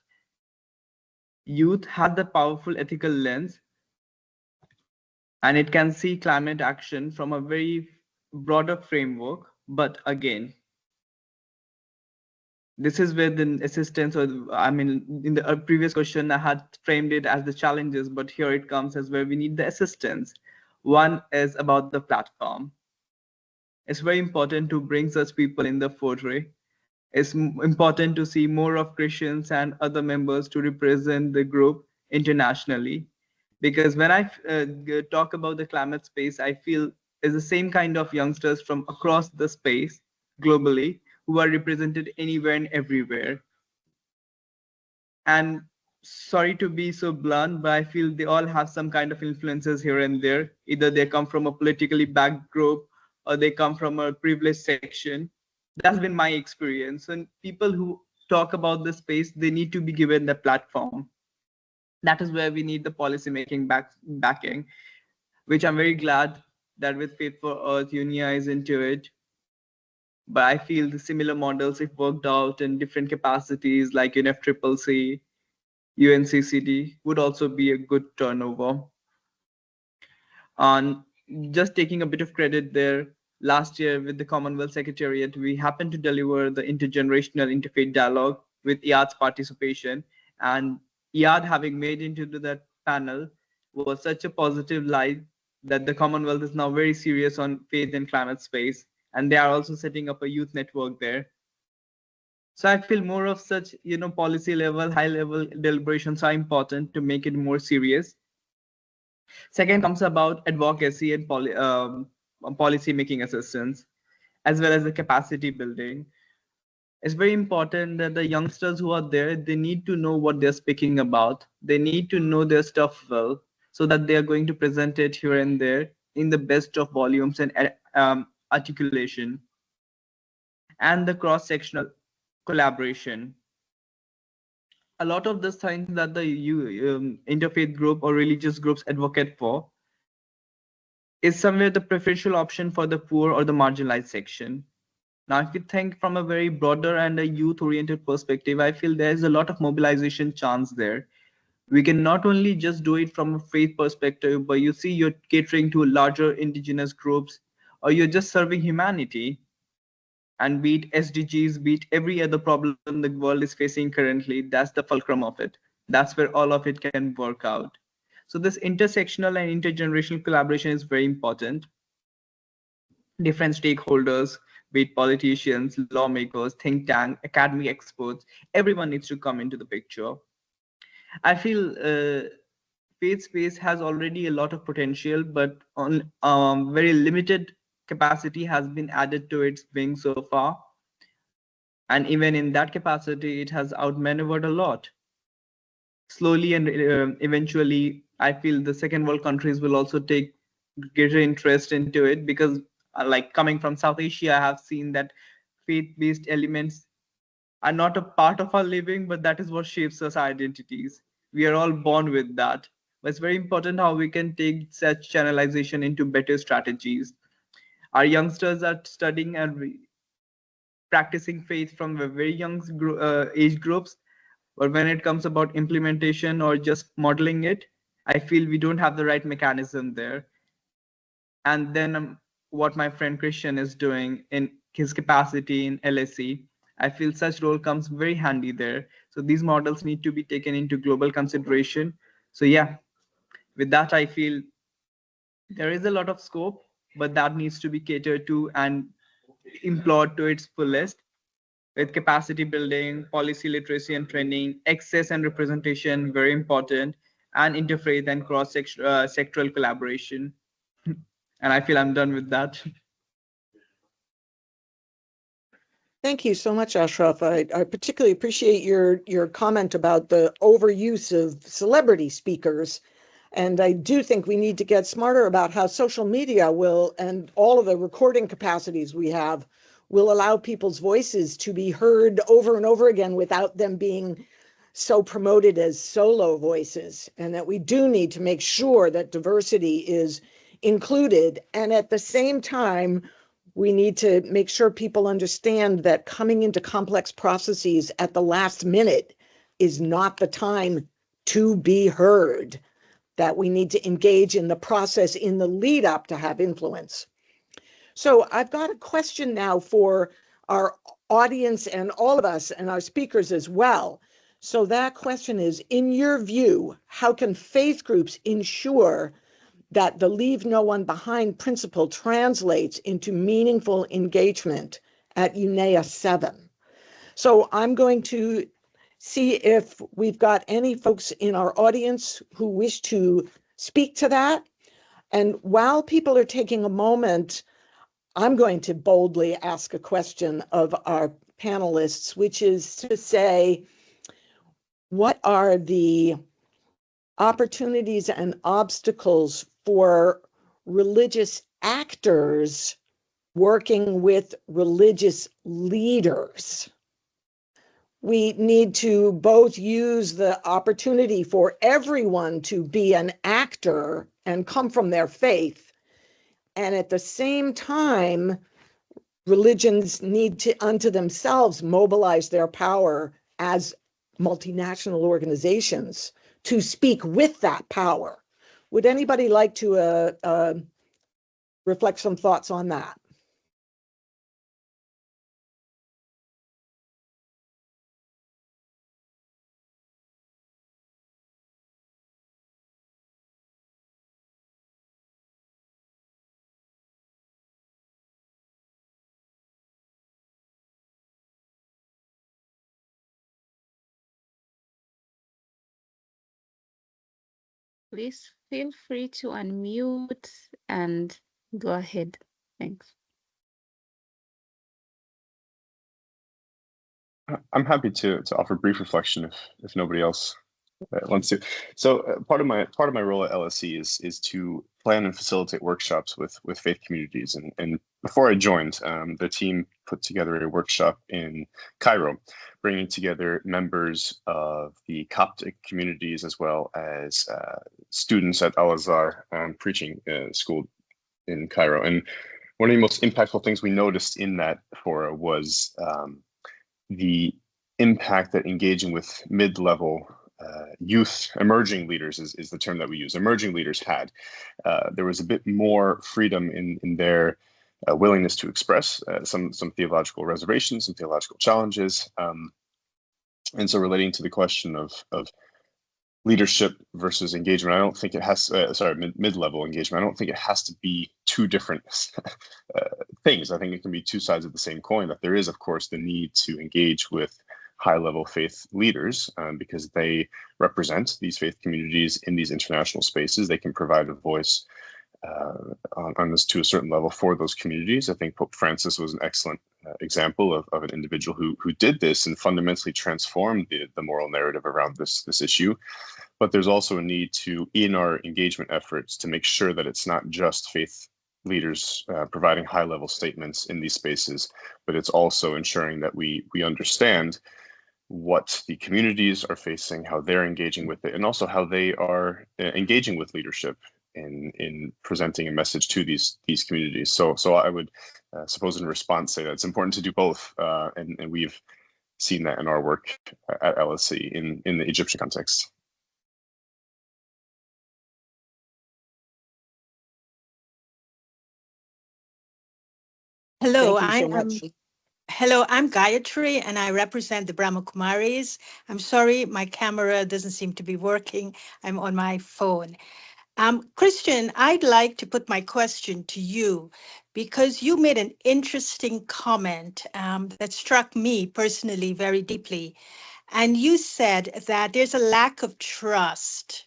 youth has the powerful ethical lens, and it can see climate action from a very broader framework. But again, this is where the assistance, or I mean, in the previous question, I had framed it as the challenges, but here it comes as where we need the assistance. One is about the platform. It's very important to bring such people in the foray. It's important to see more of Christians and other members to represent the group internationally. Because when I talk about the climate space, I feel it's the same kind of youngsters from across the space globally who are represented anywhere and everywhere. And sorry to be so blunt, but I feel they all have some kind of influences here and there. Either they come from a politically backed group or they come from a privileged section. That's been my experience. And people who talk about the space, they need to be given the platform. That is where we need the policymaking backing, which I'm very glad that with Faith for Earth, UNIA is into it. But I feel the similar models, if worked out in different capacities like UNFCCC, UNCCD, would also be a good turnover. On just taking a bit of credit there, last year with the Commonwealth Secretariat, we happened to deliver the Intergenerational Interfaith Dialogue with IAD's participation, and IAD having made into that panel was such a positive light that the Commonwealth is now very serious on faith and climate space, and they are also setting up a youth network there. So I feel more of such, policy level, high level deliberations are important to make it more serious. Second comes about advocacy and policy making assistance, as well as the capacity building. It's very important that the youngsters who are there, they need to know what they're speaking about. They need to know their stuff well, so that they are going to present it here and there in the best of volumes and articulation. And the cross-sectional collaboration. A lot of the things that the interfaith group or religious groups advocate for is somewhere the preferential option for the poor or the marginalized section. Now, if you think from a very broader and a youth-oriented perspective, I feel there's a lot of mobilization chance there. We can not only just do it from a faith perspective, but you see you're catering to larger indigenous groups, or you're just serving humanity. And be it SDGs, be it every other problem the world is facing currently, that's the fulcrum of it. That's where all of it can work out. So this intersectional and intergenerational collaboration is very important. Different stakeholders, be it politicians, lawmakers, think tank, academic experts. Everyone needs to come into the picture. I feel faith space has already a lot of potential, but on very limited capacity has been added to its wing so far. And even in that capacity, it has outmaneuvered a lot. Slowly and eventually, I feel the second world countries will also take greater interest into it, because like coming from South Asia, I have seen that faith-based elements are not a part of our living, but that is what shapes us identities. We are all born with that. But it's very important how we can take such channelization into better strategies. Our youngsters are studying and practicing faith from a very young age groups, but when it comes about implementation or just modeling it, I feel we don't have the right mechanism there. And then what my friend Christian is doing in his capacity in LSE, I feel such role comes very handy there. So these models need to be taken into global consideration. So yeah, with that, I feel there is a lot of scope, but that needs to be catered to and employed to its fullest, with capacity building, policy literacy and training, access and representation, very important, and interfaith and cross-sectoral collaboration. And I feel I'm done with that. Thank you so much, Ashraf. I particularly appreciate your comment about the overuse of celebrity speakers. And I do think we need to get smarter about how social media will, and all of the recording capacities we have, will allow people's voices to be heard over and over again without them being so promoted as solo voices. And that we do need to make sure that diversity is included. And at the same time, we need to make sure people understand that coming into complex processes at the last minute is not the time to be heard, that we need to engage in the process in the lead up to have influence. So I've got a question now for our audience and all of us and our speakers as well. So that question is, in your view, how can faith groups ensure that the leave no one behind principle translates into meaningful engagement at UNEA 7? So I'm going to see if we've got any folks in our audience who wish to speak to that. And while people are taking a moment, I'm going to boldly ask a question of our panelists, which is to say, what are the opportunities and obstacles for religious actors working with religious leaders? We need to both use the opportunity for everyone to be an actor and come from their faith, and at the same time, religions need to unto themselves mobilize their power as multinational organizations to speak with that power. Would anybody like to reflect some thoughts on that? Please feel free to unmute and go ahead. Thanks. I'm happy to offer brief reflection if nobody else wants to. So part of my role at LSE is to plan and facilitate workshops with faith communities. And before I joined, the team put together a workshop in Cairo, bringing together members of the Coptic communities as well as students at Al Azhar preaching school in Cairo. And one of the most impactful things we noticed in that fora was the impact that engaging with mid-level youth, emerging leaders is the term that we use, emerging leaders had. There was a bit more freedom in their willingness to express some theological reservations, some theological challenges. And so relating to the question of leadership versus engagement. I don't think it has, mid-level engagement. I don't think it has to be two different things. I think it can be two sides of the same coin, that there is, of course, the need to engage with high-level faith leaders because they represent these faith communities in these international spaces. They can provide a voice on this to a certain level for those communities. I think Pope Francis was an excellent example of an individual who did this and fundamentally transformed the moral narrative around this issue. But there's also a need to, in our engagement efforts, to make sure that it's not just faith leaders providing high-level statements in these spaces, but it's also ensuring that we understand what the communities are facing, how they're engaging with it, and also how they are engaging with leadership in presenting a message to these communities. So I would suppose in response say that it's important to do both, and we've seen that in our work at LSE in the Egyptian context. Hello, Thank you so much. Hello, I'm Gayatri and I represent the Brahma Kumaris. I'm sorry, my camera doesn't seem to be working. I'm on my phone. Christian, I'd like to put my question to you because you made an interesting comment that struck me personally very deeply. And you said that there's a lack of trust.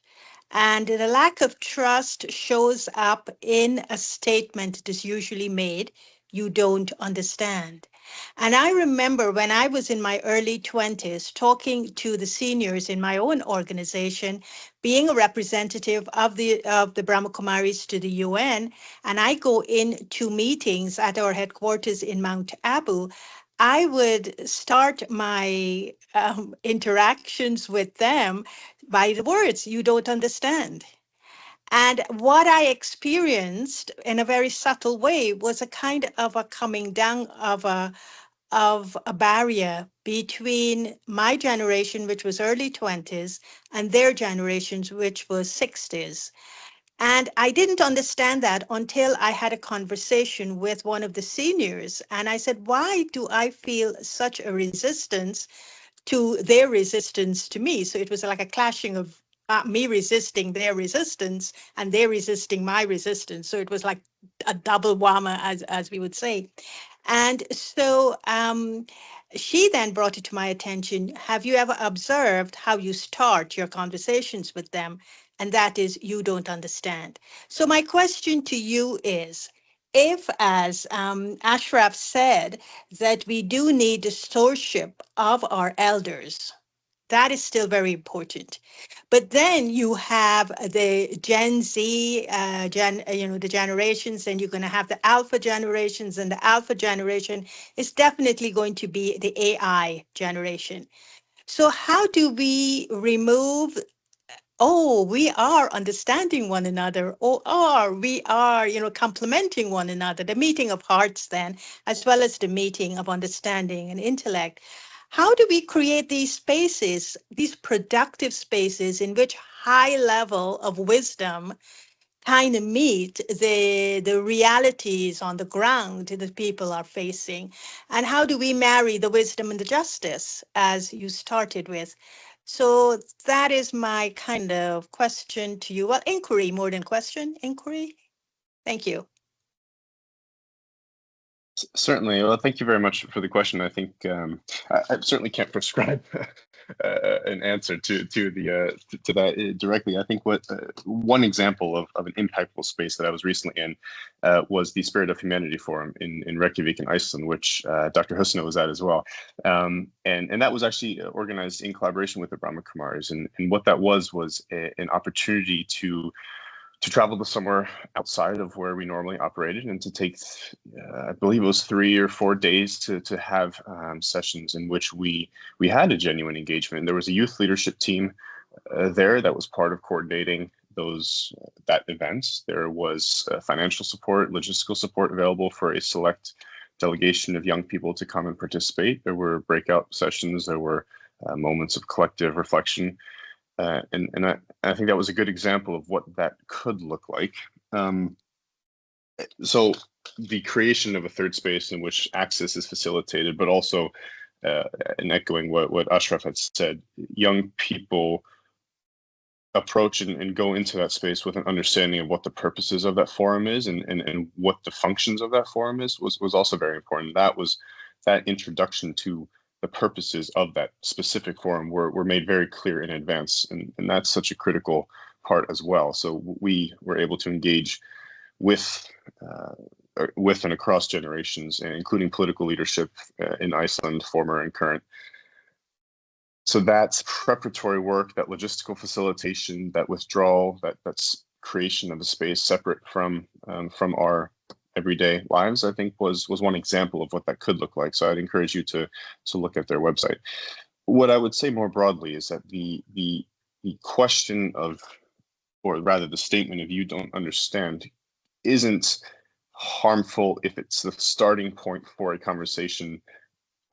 And the lack of trust shows up in a statement that is usually made, you don't understand. And I remember when I was in my early 20s talking to the seniors in my own organization, being a representative of the Brahma Kumaris to the UN, and I go into meetings at our headquarters in Mount Abu, I would start my interactions with them by the words, you don't understand. And what I experienced in a very subtle way was a kind of a coming down of a barrier between my generation, which was early 20s, and their generations, which was 60s. And I didn't understand that until I had a conversation with one of the seniors. And I said, why do I feel such a resistance to their resistance to me? So it was like a clashing of me resisting their resistance and their resisting my resistance. So it was like a double whammy, as we would say. And so she then brought it to my attention. Have you ever observed how you start your conversations with them? And that is, you don't understand. So my question to you is, if, as Ashraf said, that we do need the stewardship of our elders, that is still very important. But then you have the Gen Z, the generations, and you're going to have the alpha generations, and the alpha generation is definitely going to be the AI generation. So how do we remove, oh, we are understanding one another, or we are, complementing one another, the meeting of hearts then, as well as the meeting of understanding and intellect. How do we create these spaces, these productive spaces in which high level of wisdom kind of meet the realities on the ground that people are facing? And how do we marry the wisdom and the justice, as you started with? So that is my kind of question to you. Well, inquiry more than question, inquiry. Thank you. Certainly. Well, thank you very much for the question. I think I certainly can't prescribe an answer to that directly. I think one example of an impactful space that I was recently in was the Spirit of Humanity Forum in Reykjavik in Iceland, which Dr. Husna was at as well. And that was actually organized in collaboration with the Brahma Kumaris. And what that was an opportunity to travel to somewhere outside of where we normally operated and to take, I believe it was 3 or 4 days to have sessions in which we had a genuine engagement. And there was a youth leadership team there that was part of coordinating that event. There was financial support, logistical support available for a select delegation of young people to come and participate. There were breakout sessions. There were moments of collective reflection. And I think that was a good example of what that could look like. So the creation of a third space in which access is facilitated, but also, and echoing what Ashraf had said, young people approach and go into that space with an understanding of what the purposes of that forum is and what the functions of that forum is was also very important. That introduction to the purposes of that specific forum were made very clear in advance, and that's such a critical part as well. So we were able to engage with and across generations, including political leadership in Iceland, former and current. So that's preparatory work, that logistical facilitation, that withdrawal, that's creation of a space separate from our everyday lives, I think was one example of what that could look like. So I'd encourage you to look at their website. What I would say more broadly is that the question of, or rather the statement of "you don't understand" isn't harmful if it's the starting point for a conversation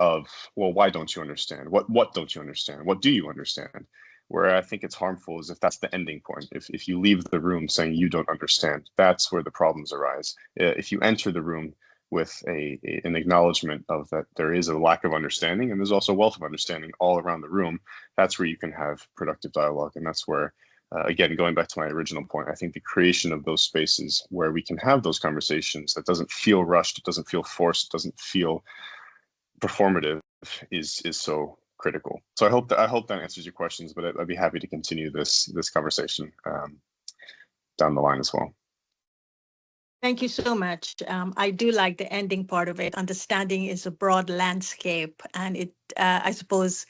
of, well, why don't you understand? What don't you understand? What do you understand? Where I think it's harmful is if that's the ending point. If you leave the room saying you don't understand, that's where the problems arise. If you enter the room with an acknowledgement of that there is a lack of understanding, and there's also wealth of understanding all around the room, that's where you can have productive dialogue. And that's where, again, going back to my original point, I think the creation of those spaces where we can have those conversations that doesn't feel rushed, it doesn't feel forced, it doesn't feel performative is so critical. So I hope that answers your questions, but I'd be happy to continue this conversation down the line as well. Thank you so much. I do like the ending part of it. Understanding is a broad landscape, and it, I suppose,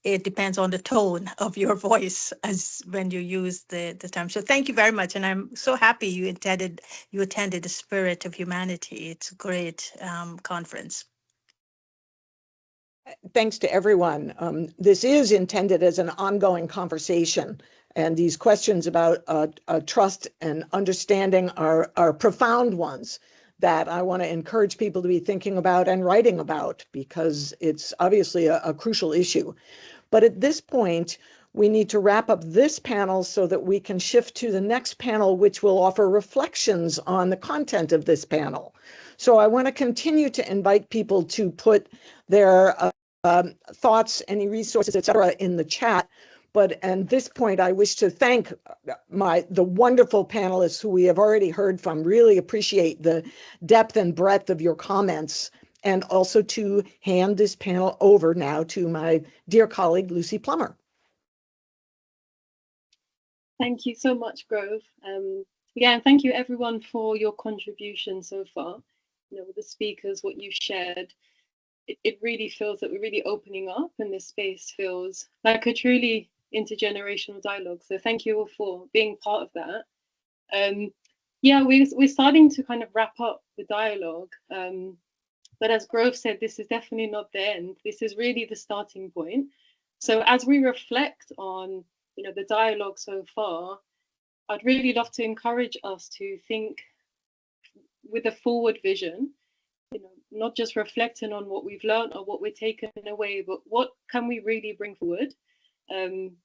it depends on the tone of your voice as when you use the term. So thank you very much, and I'm so happy you attended the Spirit of Humanity. It's a great conference. Thanks to everyone. This is intended as an ongoing conversation, and these questions about trust and understanding are profound ones that I want to encourage people to be thinking about and writing about, because it's obviously a crucial issue. But at this point, we need to wrap up this panel so that we can shift to the next panel, which will offer reflections on the content of this panel. So I want to continue to invite people to put their thoughts, any resources, etc., in the chat. But at this point, I wish to thank the wonderful panelists who we have already heard from. Really appreciate the depth and breadth of your comments, and also to hand this panel over now to my dear colleague, Lucy Plummer. Thank you so much, Grove. Yeah, and thank you everyone for your contribution so far. You know, with the speakers, what you shared, it really feels that we're really opening up, and this space feels like a truly intergenerational dialogue. So thank you all for being part of that. Yeah, we're starting to kind of wrap up the dialogue. But as Grove said, this is definitely not the end. This is really the starting point. So as we reflect on, you know, the dialogue so far, I'd really love to encourage us to think with a forward vision, you know, not just reflecting on what we've learned or what we're taking away, but what can we really bring forward? And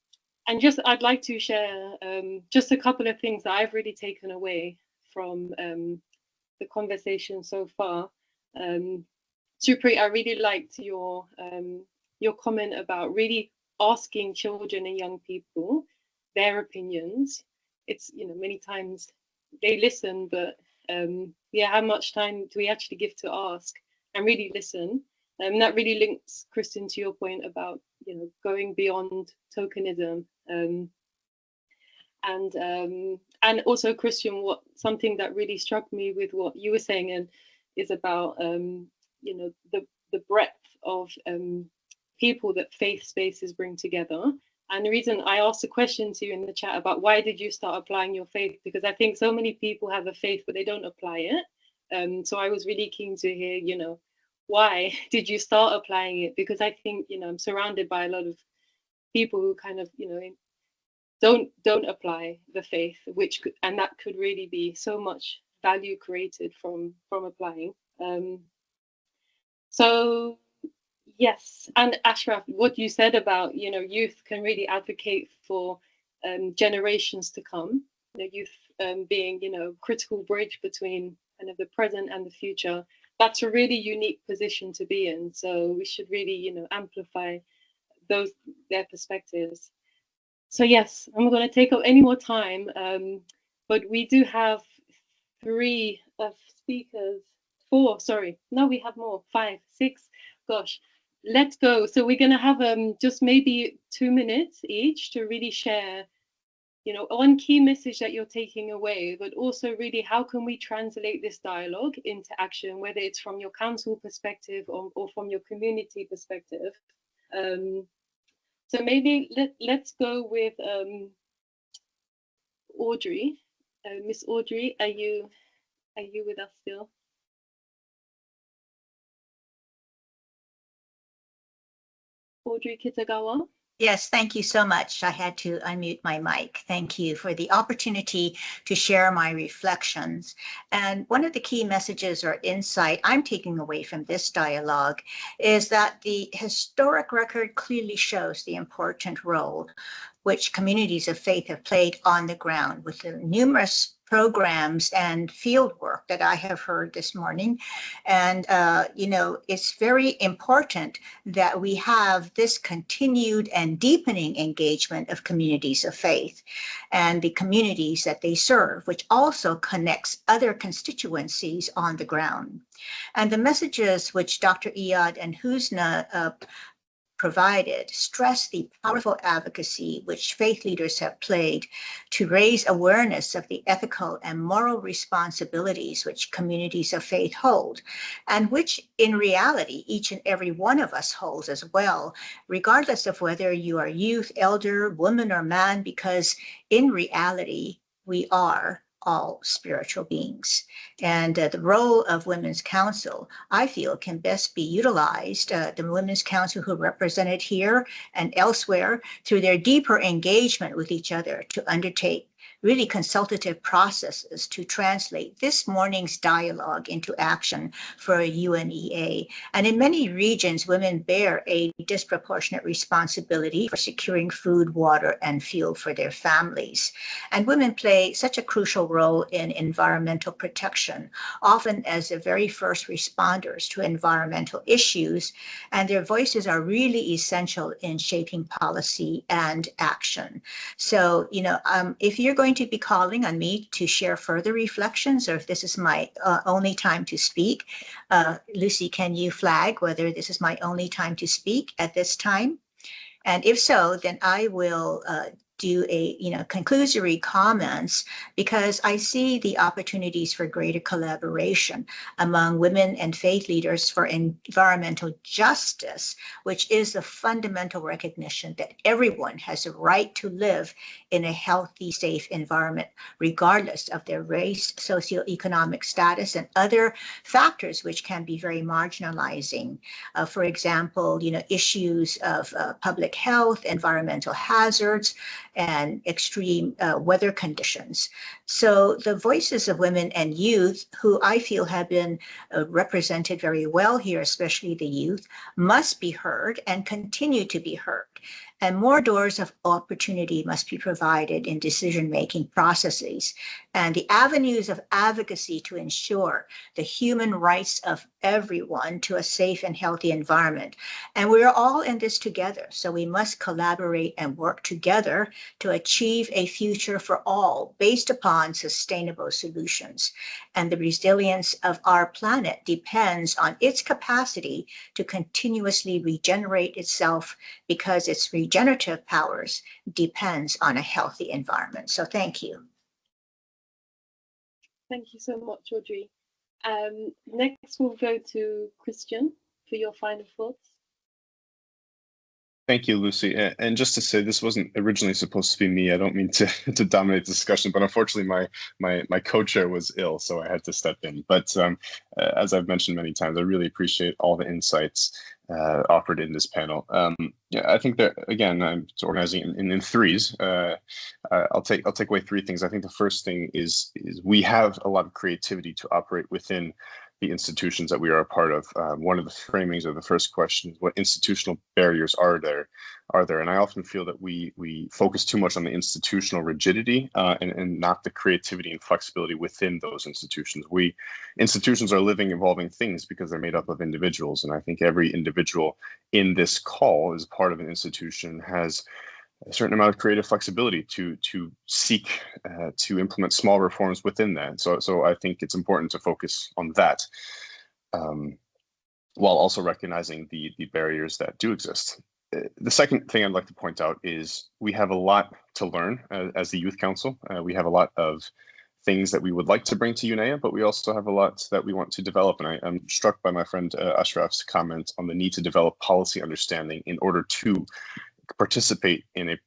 just, I'd like to share just a couple of things that I've really taken away from the conversation so far. Supri, I really liked your comment about really asking children and young people their opinions. It's, you know, many times they listen, but yeah, how much time do we actually give to ask and really listen? And that really links, Kristen, to your point about, you know, going beyond tokenism. And also, Christian, something that really struck me with what you were saying and is about you know, the breadth of people that faith spaces bring together. And the reason I asked a question to you in the chat about why did you start applying your faith, because I think so many people have a faith but they don't apply it. So I was really keen to hear, you know, why did you start applying it? Because I think, you know, I'm surrounded by a lot of people who kind of, you know, don't apply the faith, and that could really be so much value created from applying. So yes, and Ashraf, what you said about, you know, youth can really advocate for generations to come. You know, youth being, you know, critical bridge between kind of the present and the future. That's a really unique position to be in. So we should really, you know, amplify their perspectives. So yes, I'm not going to take up any more time, but we do have 3 speakers, 4, sorry. No, we have more, 5, 6, gosh, let's go. So we're going to have just maybe 2 minutes each to really share, you know, one key message that you're taking away, but also really how can we translate this dialogue into action, whether it's from your council perspective or from your community perspective. So maybe let's go with Audrey. Miss Audrey, are you with us still? Audrey Kitagawa? Yes, thank you so much. I had to unmute my mic. Thank you for the opportunity to share my reflections. And one of the key messages or insight I'm taking away from this dialogue is that the historic record clearly shows the important role which communities of faith have played on the ground with the numerous programs and field work that I have heard this morning. And, you know, it's very important that we have this continued and deepening engagement of communities of faith and the communities that they serve, which also connects other constituencies on the ground. And the messages which Dr. Iyad and Husna provided stress the powerful advocacy which faith leaders have played to raise awareness of the ethical and moral responsibilities which communities of faith hold, and which in reality each and every one of us holds as well, regardless of whether you are youth, elder, woman, or man, because in reality we are all spiritual beings. And the role of Women's Council, I feel, can best be utilized, the Women's Council who represented here and elsewhere, through their deeper engagement with each other to undertake really consultative processes to translate this morning's dialogue into action for UNEA. And in many regions, women bear a disproportionate responsibility for securing food, water, and fuel for their families. And women play such a crucial role in environmental protection, often as the very first responders to environmental issues, and their voices are really essential in shaping policy and action. So, you know, if you're going to be calling on me to share further reflections, or if this is my only time to speak, Lucy, can you flag whether this is my only time to speak at this time? And if so, then I will do a, conclusory comments, because I see the opportunities for greater collaboration among women and faith leaders for environmental justice, which is the fundamental recognition that everyone has a right to live in a healthy, safe environment, regardless of their race, socioeconomic status, and other factors which can be very marginalizing. For example, issues of public health, environmental hazards, and extreme weather conditions. So the voices of women and youth, who I feel have been represented very well here, especially the youth, must be heard and continue to be heard. And more doors of opportunity must be provided in decision-making processes and the avenues of advocacy to ensure the human rights of everyone to a safe and healthy environment. And we are all in this together, so we must collaborate and work together to achieve a future for all based upon sustainable solutions. And the resilience of our planet depends on its capacity to continuously regenerate itself, because its regenerative powers depends on a healthy environment. So thank you. Thank you so much, Audrey. Next, we'll go to Christian for your final thoughts. Thank you, Lucy. And just to say, this wasn't originally supposed to be me. I don't mean to dominate the discussion, but unfortunately, my co-chair was ill, so I had to step in. But as I've mentioned many times, I really appreciate all the insights offered in this panel. Yeah, I think that, again, I'm organizing in threes. I'll take away three things. I think the first thing is we have a lot of creativity to operate within the institutions that we are a part of. One of the framings of the first question is, what institutional barriers are there? And I often feel that we focus too much on the institutional rigidity and not the creativity and flexibility within those institutions. Institutions are living, evolving things because they're made up of individuals. And I think every individual in this call is part of an institution, has a certain amount of creative flexibility to seek to implement small reforms within that. So I think it's important to focus on that, while also recognizing the barriers that do exist. The second thing I'd like to point out is we have a lot to learn as the Youth Council. We have a lot of things that we would like to bring to UNEA, but we also have a lot that we want to develop. And I'm struck by my friend Ashraf's comment on the need to develop policy understanding in order to participate in a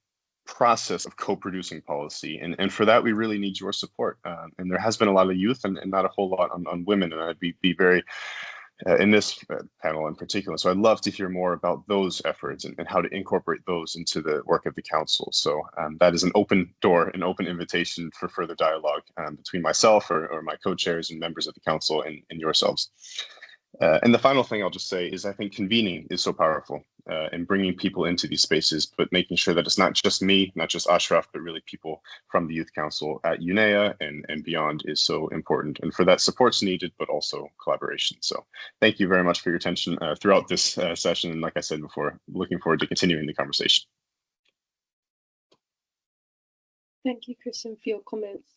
process of co-producing policy. And for that, we really need your support. And there has been a lot of youth and not a whole lot on women. And I'd be very, in this panel in particular. So I'd love to hear more about those efforts and how to incorporate those into the work of the council. So that is an open door, an open invitation for further dialogue between myself or my co-chairs and members of the council and yourselves. And the final thing I'll just say is I think convening is so powerful in bringing people into these spaces, but making sure that it's not just me, not just Ashraf, but really people from the Youth Council at UNEA and beyond is so important. And for that, support's needed, but also collaboration. So thank you very much for your attention throughout this session. And like I said before, looking forward to continuing the conversation. Thank you, Christian, for your comments.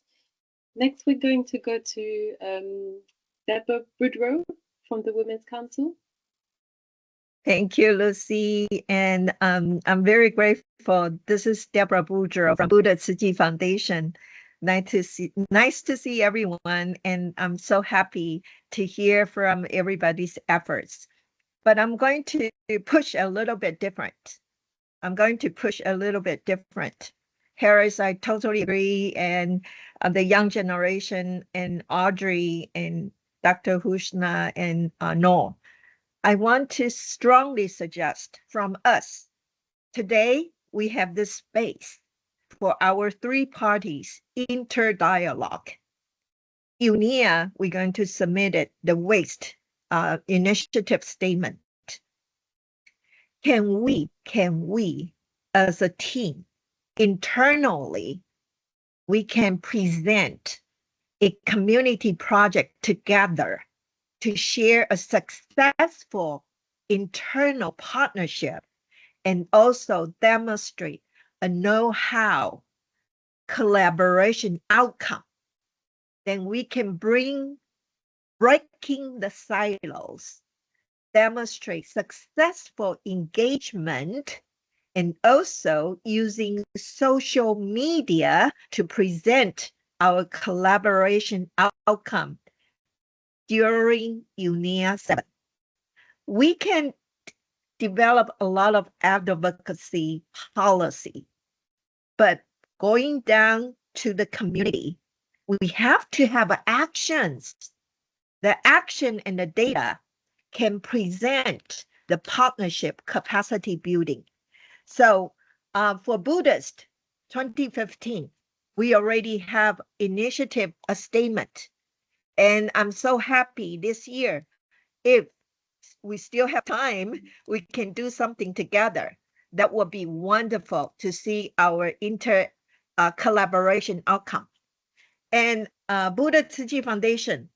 Next, we're going to go to Deborah Boudreau from the Women's Council. Thank you, Lucy. And I'm very grateful. This is Deborah Boudreau from Buddha Tzu Chi Foundation. Nice to see everyone. And I'm so happy to hear from everybody's efforts. But I'm going to push a little bit different. Harris, I totally agree. And the young generation and Audrey and Dr. Husna and Noor. I want to strongly suggest from us, today we have this space for our three parties inter-dialogue. UNEA, we're going to submit it, the waste initiative statement. Can we, as a team, internally, we can present a community project together to share a successful internal partnership and also demonstrate a know-how collaboration outcome. Then we can breaking the silos, demonstrate successful engagement, and also using social media to present our collaboration outcome during UNEA 7. We can develop a lot of advocacy policy, but going down to the community, we have to have actions. The action and the data can present the partnership capacity building. So for Buddhist 2015, we already have initiative, a statement. And I'm so happy this year, if we still have time, we can do something together. That would be wonderful to see our collaboration outcome. And Buddha Tzu Chi Foundation,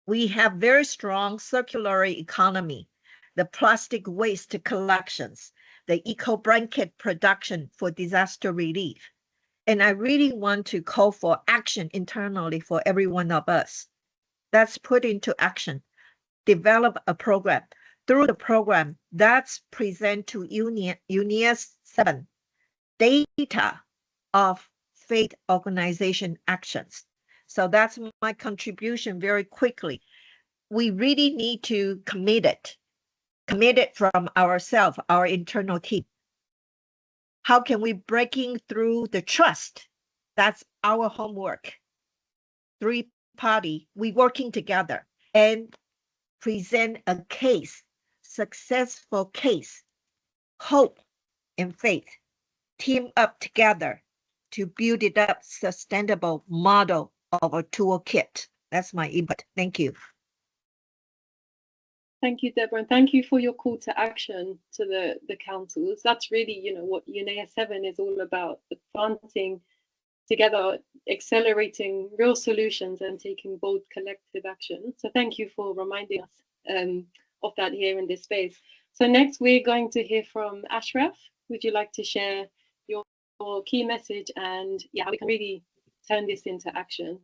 we have very strong circular economy, the plastic waste collections, the eco-blanket production for disaster relief. And I really want to call for action internally for every one of us. That's put into action. Develop a program. Through the program, that's present to UNEA 7 data of faith organization actions. So that's my contribution very quickly. We really need to commit it from ourselves, our internal team. How can we breaking through the trust? That's our homework. Three party, we working together and present a case, successful case, hope and faith, team up together to build it up sustainable model of a toolkit. That's my input. Thank you. Thank you, Deborah, and thank you for your call to action to the councils. That's really, what UNEA 7 is all about, advancing together, accelerating real solutions and taking bold collective action. So thank you for reminding us of that here in this space. So next we're going to hear from Ashraf. Would you like to share your key message and yeah, how we can really turn this into action.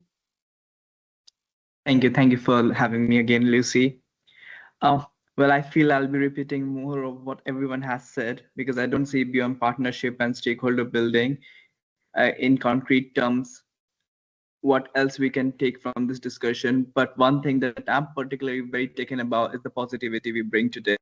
Thank you. Thank you for having me again, Lucy. Well, I feel I'll be repeating more of what everyone has said because I don't see beyond partnership and stakeholder building in concrete terms what else we can take from this discussion. But one thing that I'm particularly very taken about is the positivity we bring today.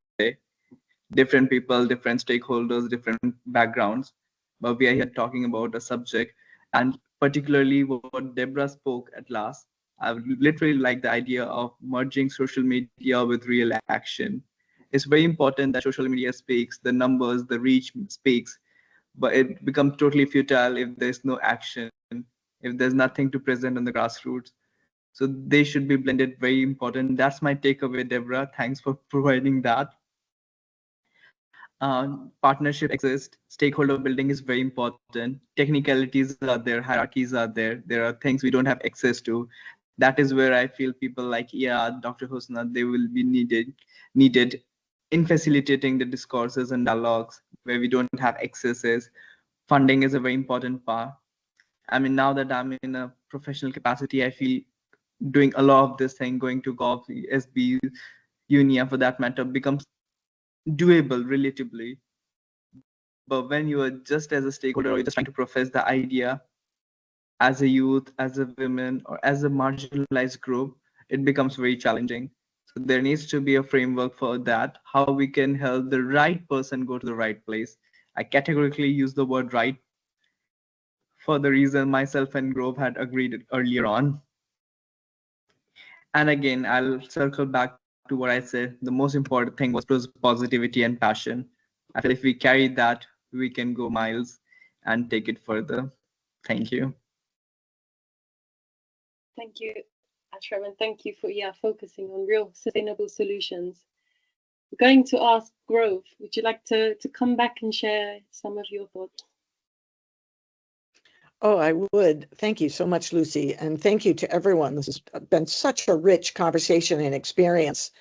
Different people, different stakeholders, different backgrounds, but we are here talking about a subject, and particularly what Deborah spoke at last. I would literally like the idea of merging social media with real action. It's very important that social media speaks, the numbers, the reach speaks, but it becomes totally futile if there's no action, if there's nothing to present on the grassroots. So they should be blended, very important. That's my takeaway, Deborah. Thanks for providing that. Partnership exists, stakeholder building is very important, technicalities are there, hierarchies are there are things we don't have access to. That is where I feel people like Dr. Husna, they will be needed in facilitating the discourses and dialogues where we don't have accesses. Funding is a very important part. I mean, now that I'm in a professional capacity, I feel doing a lot of this thing, going to golf, SB, UNIA for that matter, becomes doable relatively. But when you are just as a stakeholder or you're just trying to profess the idea as a youth, as a woman, or as a marginalized group, it becomes very challenging. So there needs to be a framework for that, how we can help the right person go to the right place. I categorically use the word right for the reason myself and Grove had agreed earlier on. And again, I'll circle back to what I said. The most important thing was positivity and passion. I feel if we carry that, we can go miles and take it further. Thank you. Thank you, Ashram, and thank you for focusing on real sustainable solutions. We're going to ask Grove, would you like to come back and share some of your thoughts? Oh, I would. Thank you so much, Lucy. And thank you to everyone. This has been such a rich conversation and experience.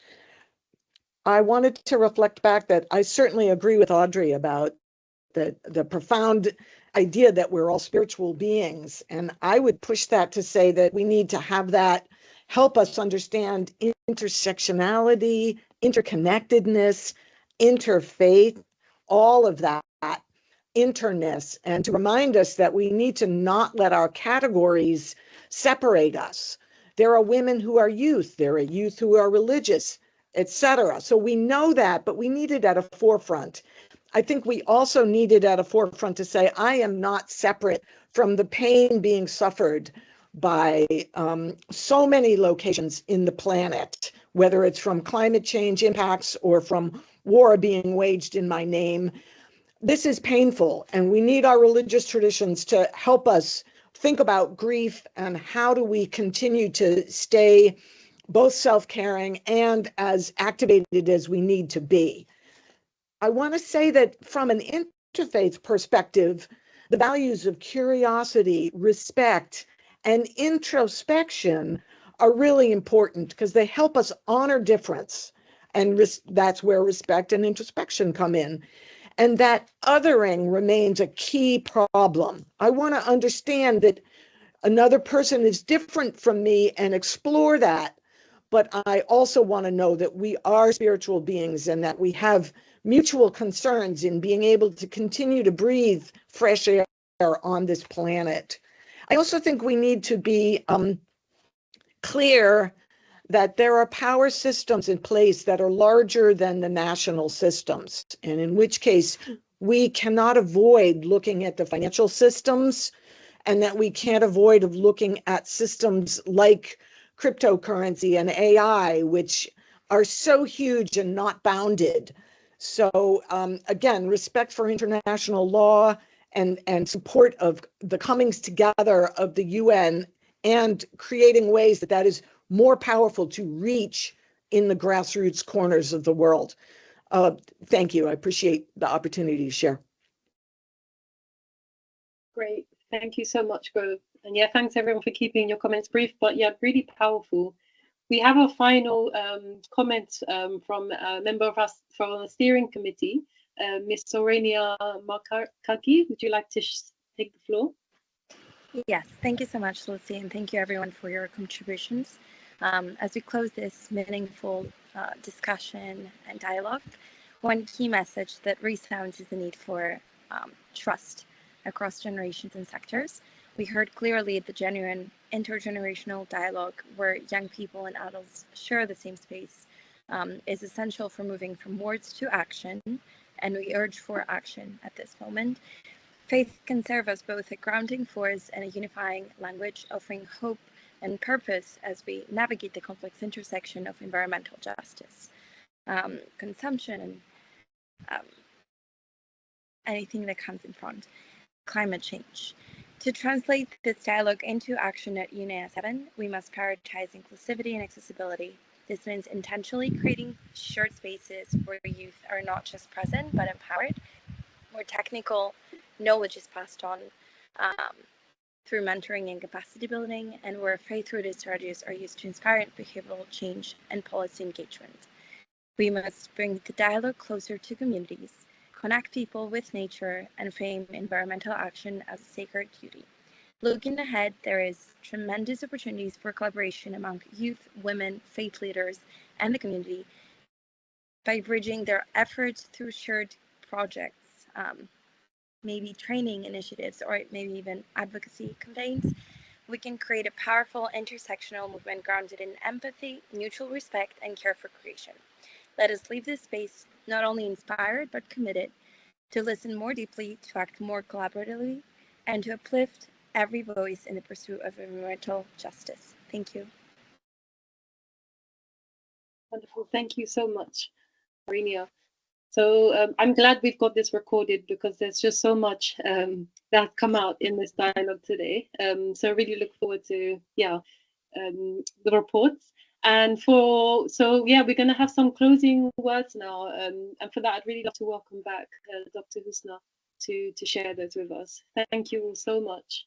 I wanted to reflect back that I certainly agree with Audrey about the profound idea that we're all spiritual beings. And I would push that to say that we need to have that help us understand intersectionality, interconnectedness, interfaith, all of that. Interness, and to remind us that we need to not let our categories separate us. There are women who are youth, there are youth who are religious, etc. So we know that, but we need it at a forefront. I think we also need it at a forefront to say, I am not separate from the pain being suffered by so many locations in the planet, whether it's from climate change impacts or from war being waged in my name. This is painful, and we need our religious traditions to help us think about grief and how do we continue to stay both self-caring and as activated as we need to be. I want to say that from an interfaith perspective, the values of curiosity, respect, and introspection are really important because they help us honor difference. And that's where respect and introspection come in. And that othering remains a key problem. I want to understand that another person is different from me and explore that. But I also want to know that we are spiritual beings and that we have mutual concerns in being able to continue to breathe fresh air on this planet. I also think we need to be clear that there are power systems in place that are larger than the national systems, and in which case we cannot avoid looking at the financial systems, and that we can't avoid of looking at systems like cryptocurrency and AI, which are so huge and not bounded. So again, respect for international law and support of the comings together of the UN and creating ways that is more powerful to reach in the grassroots corners of the world. Thank you. I appreciate the opportunity to share. Great. Thank you so much, Grove. And thanks everyone for keeping your comments brief, but really powerful. We have a final comment from a member of us from the steering committee, Miss Sorenia Markaki, would you like to take the floor? Yes, thank you so much, Lucy, and thank you everyone for your contributions. As we close this meaningful discussion and dialogue, one key message that resounds is the need for trust across generations and sectors. We heard clearly the genuine intergenerational dialogue where young people and adults share the same space is essential for moving from words to action, and we urge for action at this moment. Faith can serve as both a grounding force and a unifying language, offering hope and purpose as we navigate the complex intersection of environmental justice, consumption, and anything that comes in front, climate change. To translate this dialogue into action at UNEA 7, we must prioritize inclusivity and accessibility. This means intentionally creating shared spaces where youth are not just present but empowered, where technical knowledge is passed on through mentoring and capacity building, and where faith-rooted strategies are used to inspire behavioral change and policy engagement. We must bring the dialogue closer to communities, connect people with nature, and frame environmental action as a sacred duty. Looking ahead, there is tremendous opportunities for collaboration among youth, women, faith leaders, and the community by bridging their efforts through shared projects, maybe training initiatives, or maybe even advocacy campaigns. We can create a powerful intersectional movement grounded in empathy, mutual respect, and care for creation. Let us leave this space not only inspired, but committed to listen more deeply, to act more collaboratively, and to uplift every voice in the pursuit of environmental justice. Thank you. Wonderful. Thank you so much, Sorenia. So I'm glad we've got this recorded because there's just so much that come out in this dialogue today. So I really look forward to the reports. And we're going to have some closing words now. And for that, I'd really love to welcome back Dr. Husna to share those with us. Thank you all so much.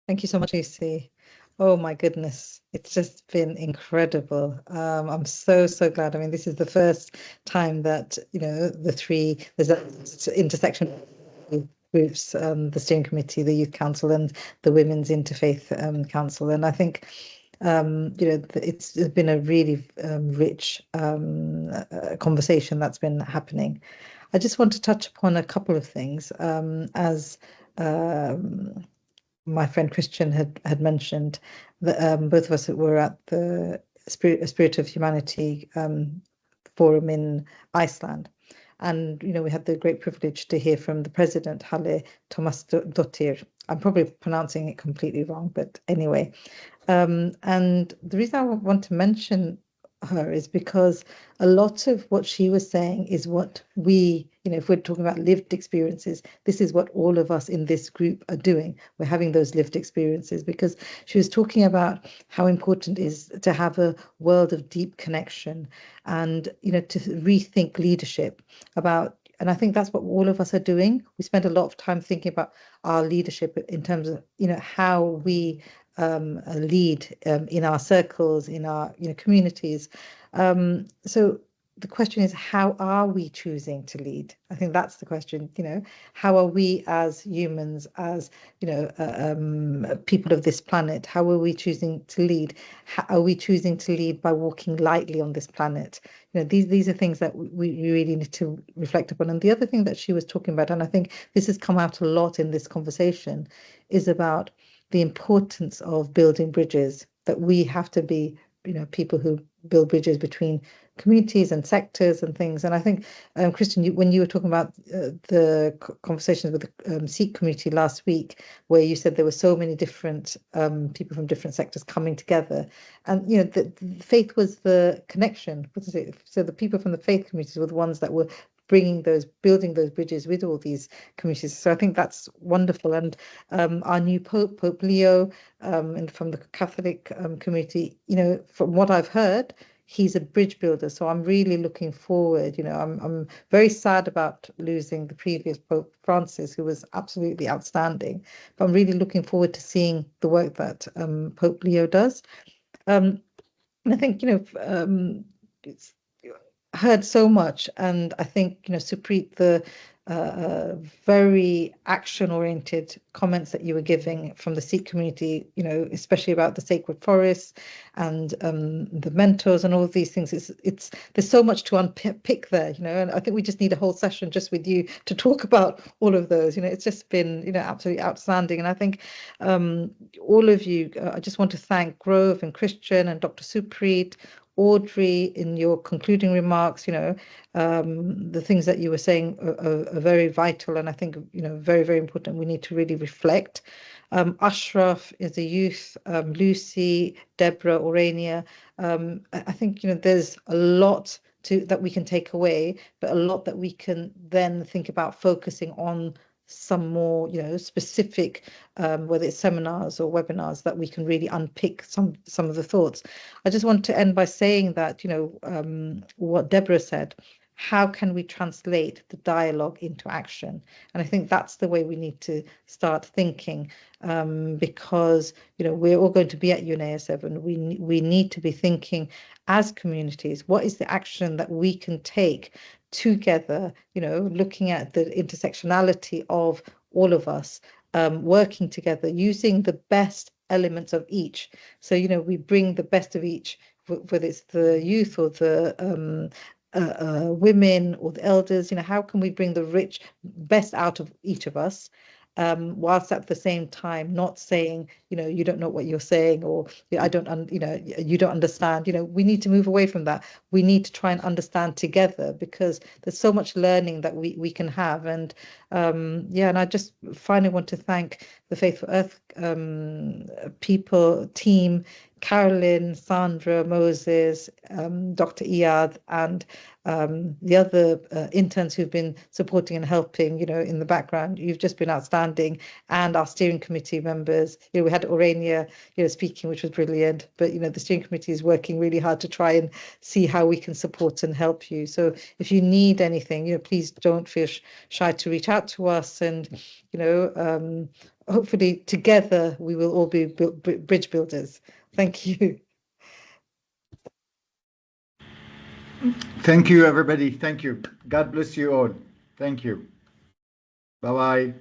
Thank you so much, Lucy. Oh my goodness, it's just been incredible. I'm so glad. I mean, this is the first time that, there's an intersection groups, the steering committee, the youth council, and the women's interfaith council. And I think, it's been a really rich conversation that's been happening. I just want to touch upon a couple of things as my friend Christian had mentioned that both of us were at the Spirit of Humanity forum in Iceland. And, we had the great privilege to hear from the president, Halle Tómasdóttir. I'm probably pronouncing it completely wrong, but anyway. And the reason I want to mention her is because a lot of what she was saying is what we, if we're talking about lived experiences, this is what all of us in this group are doing. We're having those lived experiences because she was talking about how important it is to have a world of deep connection and, to rethink leadership about. And I think that's what all of us are doing. We spend a lot of time thinking about our leadership in terms of, how we lead in our circles, in our communities. So the question is, how are we choosing to lead? I think that's the question. How are we as humans, as people of this planet? How are we choosing to lead? How are we choosing to lead by walking lightly on this planet? These are things that we really need to reflect upon. And the other thing that she was talking about, and I think this has come out a lot in this conversation, is about the importance of building bridges, that we have to be, people who build bridges between communities and sectors and things. And I think, Christian, when you were talking about the conversations with the Sikh community last week, where you said there were so many different people from different sectors coming together, and the faith was the connection. So the people from the faith communities were the ones that were building those bridges with all these communities. So I think that's wonderful. And our new Pope Leo, and from the Catholic community, from what I've heard, he's a bridge builder. So I'm really looking forward. I'm very sad about losing the previous Pope Francis, who was absolutely outstanding. But I'm really looking forward to seeing the work that Pope Leo does. And I think, heard so much, and I think, Supreet, the very action-oriented comments that you were giving from the Sikh community, especially about the sacred forests and the mentors and all of these things. It's there's so much to unpick there, and I think we just need a whole session just with you to talk about all of those. It's just been, absolutely outstanding. And I think all of you, I just want to thank Grove and Christian and Dr. Supreet, Audrey, in your concluding remarks. The things that you were saying are very vital, and I think, very, very important. We need to really reflect. Ashraf is a youth, Lucy, Deborah, Orania. I think, there's a lot that we can take away, but a lot that we can then think about focusing on some more, specific, whether it's seminars or webinars, that we can really unpick some of the thoughts. I just want to end by saying that, what Deborah said, how can we translate the dialogue into action? And I think that's the way we need to start thinking, because, we're all going to be at UNEA 7. We need to be thinking as communities, what is the action that we can take together, looking at the intersectionality of all of us, working together, using the best elements of each. So, we bring the best of each, whether it's the youth or the women or the elders. How can we bring the best out of each of us, whilst at the same time not saying, you don't know what you're saying, or you don't understand. We need to move away from that. We need to try and understand together, because there's so much learning that we can have. And and I just finally want to thank the Faithful Earth team, Carolyn, Sandra, Moses, Dr. Iyad, and the other interns who've been supporting and helping, in the background. You've just been outstanding. And our steering committee members, we had Orania, speaking, which was brilliant. But, the steering committee is working really hard to try and see how we can support and help you. So if you need anything, please don't feel shy to reach out to us. And, hopefully together we will all be bridge builders. Thank you. Thank you, everybody. Thank you. God bless you all. Thank you. Bye-bye.